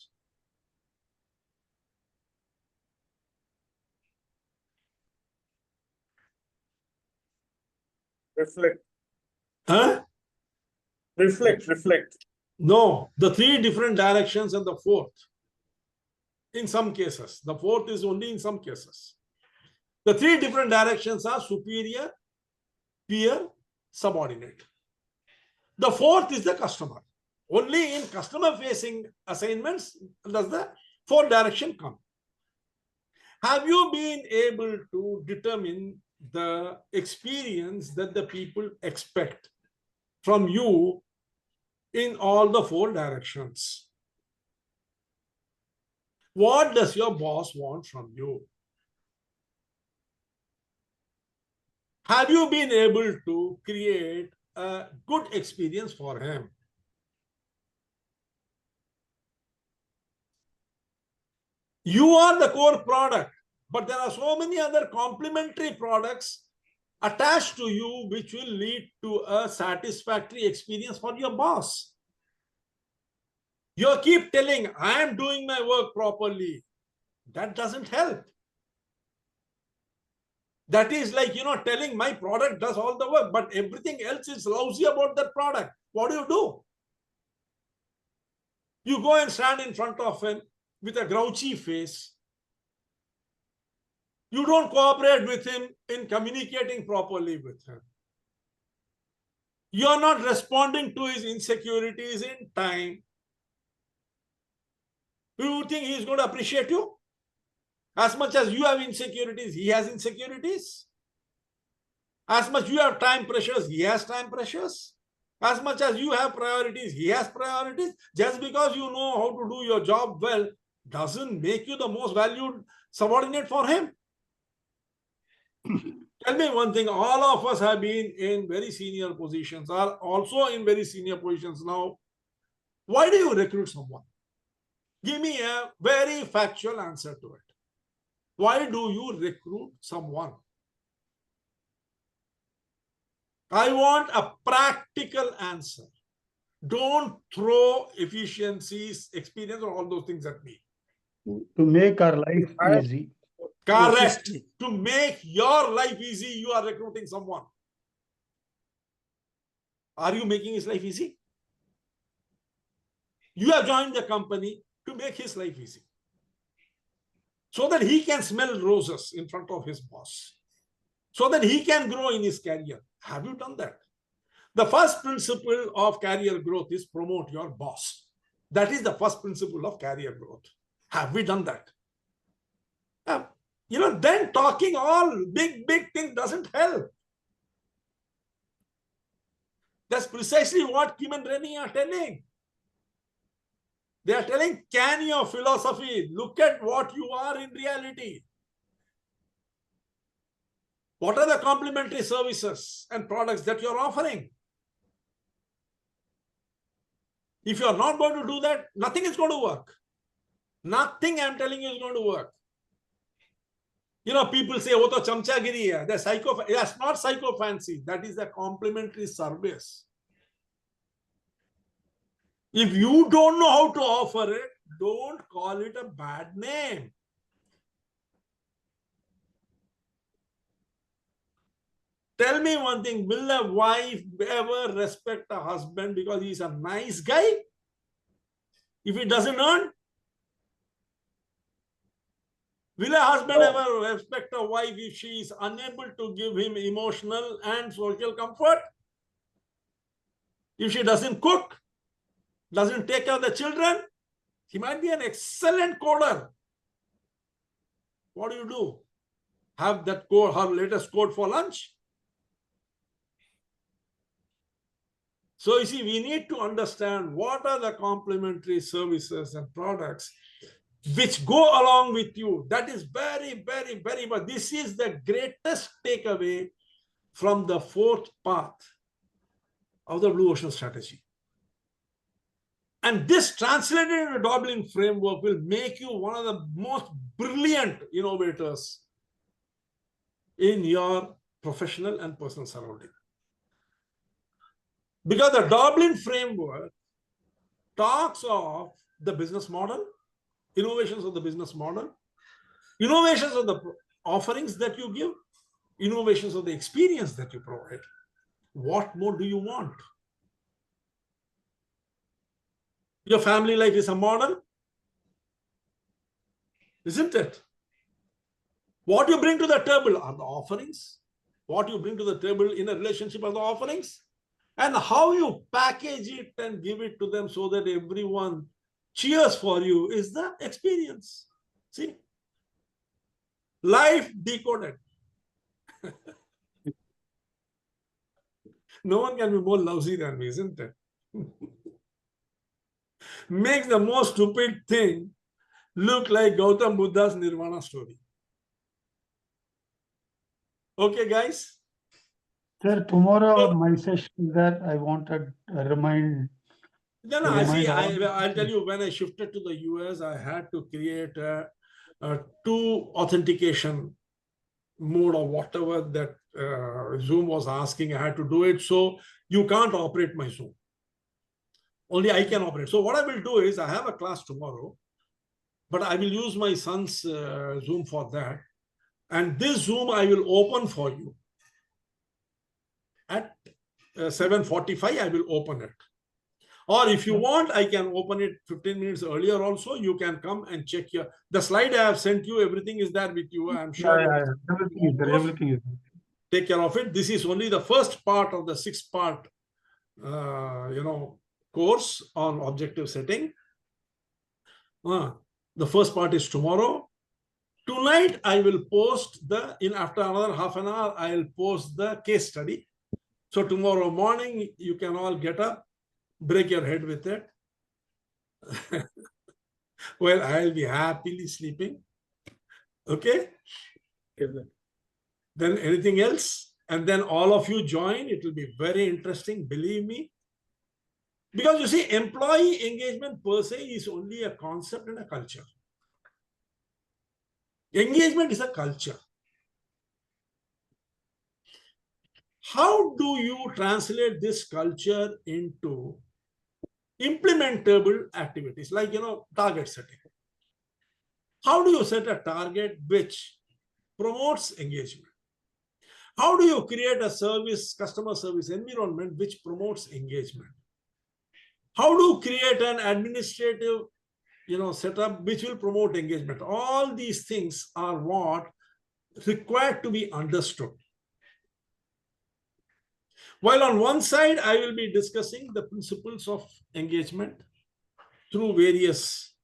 reflect. Huh? Reflect. No, the three different directions and the fourth. In some cases, the fourth is only in some cases. The three different directions are superior, peer, subordinate. The fourth is the customer. Only in customer-facing assignments does the fourth direction come. Have you been able to determine the experience that the people expect from you in all the four directions? What does your boss want from you? Have you been able to create a good experience for him? You are the core product, but there are so many other complementary products attached to you which will lead to a satisfactory experience for your boss. You keep telling, I am doing my work properly. That doesn't help. That is like, telling my product does all the work, but everything else is lousy about that product. What do? You go and stand in front of him with a grouchy face. You don't cooperate with him in communicating properly with him. You're not responding to his insecurities in time. You think he's going to appreciate you? As much as you have insecurities, he has insecurities. As much you have time pressures, he has time pressures. As much as you have priorities, he has priorities. Just because you know how to do your job well doesn't make you the most valued subordinate for him. Tell me one thing, all of us have been in very senior positions, are also in very senior positions now. Why do you recruit someone? Give me a very factual answer to it. Why do you recruit someone? I want a practical answer. Don't throw efficiencies, experience, or all those things at me. To make our life easy. Correct. To make your life easy, you are recruiting someone. Are you making his life easy? You have joined the company to make his life easy, so that he can smell roses in front of his boss, so that he can grow in his career. Have you done that? The first principle of career growth is promote your boss. That is the first principle of career growth. Have we done that? Then talking all big things doesn't help. That's precisely what Kim and Rennie are telling. They are telling, can your philosophy, look at what you are in reality. What are the complementary services and products that you're offering? If you're not going to do that, nothing is going to work. Nothing, I'm telling you, is going to work. People say, oh, to chamchagiri hai. That's not psychophancy. That is a complementary service. If you don't know how to offer it, don't call it a bad name. Tell me one thing, will a wife ever respect a husband because he's a nice guy? If he doesn't earn? Will a husband ever respect a wife if she is unable to give him emotional and social comfort? If she doesn't cook, doesn't take care of the children? He might be an excellent coder. What do? Have that code, her latest code for lunch? So you see, we need to understand what are the complementary services and products which go along with you. That is very, very, very much. This is the greatest takeaway from the fourth path of the Blue Ocean strategy. And this translated into a Dublin framework will make you one of the most brilliant innovators in your professional and personal surrounding. Because the Dublin framework talks of the business model, innovations of the business model, innovations of the offerings that you give, innovations of the experience that you provide. What more do you want? Your family life is a model, isn't it? What you bring to the table are the offerings. What you bring to the table in a relationship are the offerings. And how you package it and give it to them so that everyone cheers for you is the experience. See? Life decoded. No one can be more lousy than me, isn't it? Makes the most stupid thing look like Gautam Buddha's Nirvana story. Okay, guys? Sir, tomorrow my session that I wanted to remind. No, I see. I'll tell you, when I shifted to the US, I had to create a two authentication mode or whatever that Zoom was asking. I had to do it. So you can't operate my Zoom. Only I can operate. So what I will do is I have a class tomorrow, but I will use my son's Zoom for that. And this Zoom I will open for you. At 7:45, I will open it. Or if you want, I can open it 15 minutes earlier also. You can come and check the slide I have sent you. Everything is there with you. I'm sure. Everything is there. Everything is there. Take care of it. This is only the first part of the 6-part, course on objective setting. The first part is tomorrow. Tonight, I will post after another half an hour, I will post the case study. So tomorrow morning, you can all get up, break your head with it. Well, I'll be happily sleeping. Okay? Then anything else? And then all of you join. It will be very interesting, believe me. Because you see, employee engagement per se is only a concept and a culture. Engagement is a culture. How do you translate this culture into implementable activities like, target setting? How do you set a target which promotes engagement? How do you create a customer service environment which promotes engagement? How do you create an administrative, setup which will promote engagement? All these things are what required to be understood. While on one side, I will be discussing the principles of engagement through various,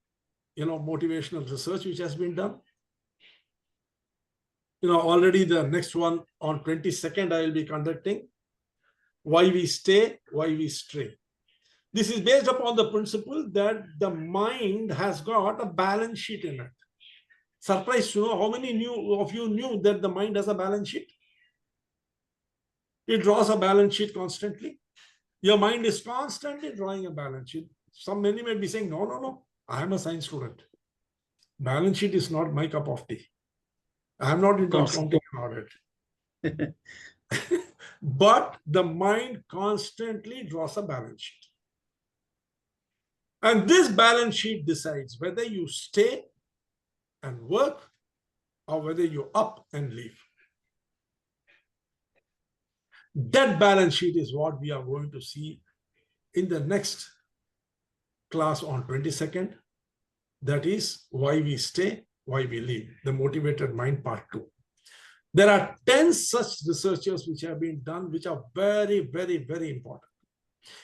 motivational research which has been done. Already the next one on 22nd, I will be conducting why we stay, why we stray. This is based upon the principle that the mind has got a balance sheet in it. Surprised to know how many of you knew that the mind has a balance sheet? It draws a balance sheet constantly. Your mind is constantly drawing a balance sheet. Many may be saying, no, I am a science student. Balance sheet is not my cup of tea. I am not into accounting and audit. But the mind constantly draws a balance sheet. And this balance sheet decides whether you stay and work or whether you up and leave. That balance sheet is what we are going to see in the next class on 22nd. That is why we stay, why we leave, the motivated mind part 2. There are 10 such researches which have been done, which are very, very, very important.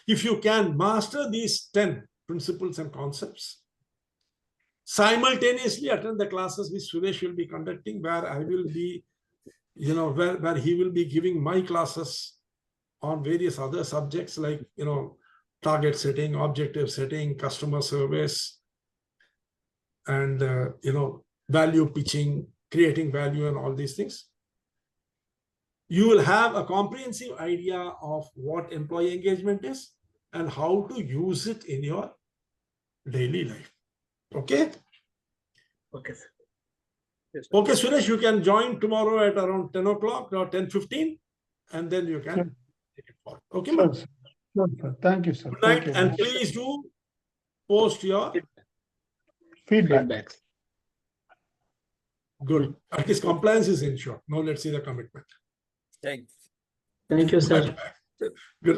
If you can master these 10 principles and concepts, simultaneously attend the classes which Suresh will be conducting, where I will be, where he will be giving my classes on various other subjects like, target setting, objective setting, customer service, and, value pitching, creating value and all these things. You will have a comprehensive idea of what employee engagement is and how to use it in your daily life. Okay? Okay, sir. Yes. Okay, Suresh, you can join tomorrow at around 10 o'clock or 10:15, and then you can take it forward. Okay, Sure, ma'am? sir. Sure, sir. Thank you, sir. Good Thank night, you. and please do post your Feedback. good. At least compliance is ensured. Now let's see the commitment. Thanks. Thank you, sir. Good.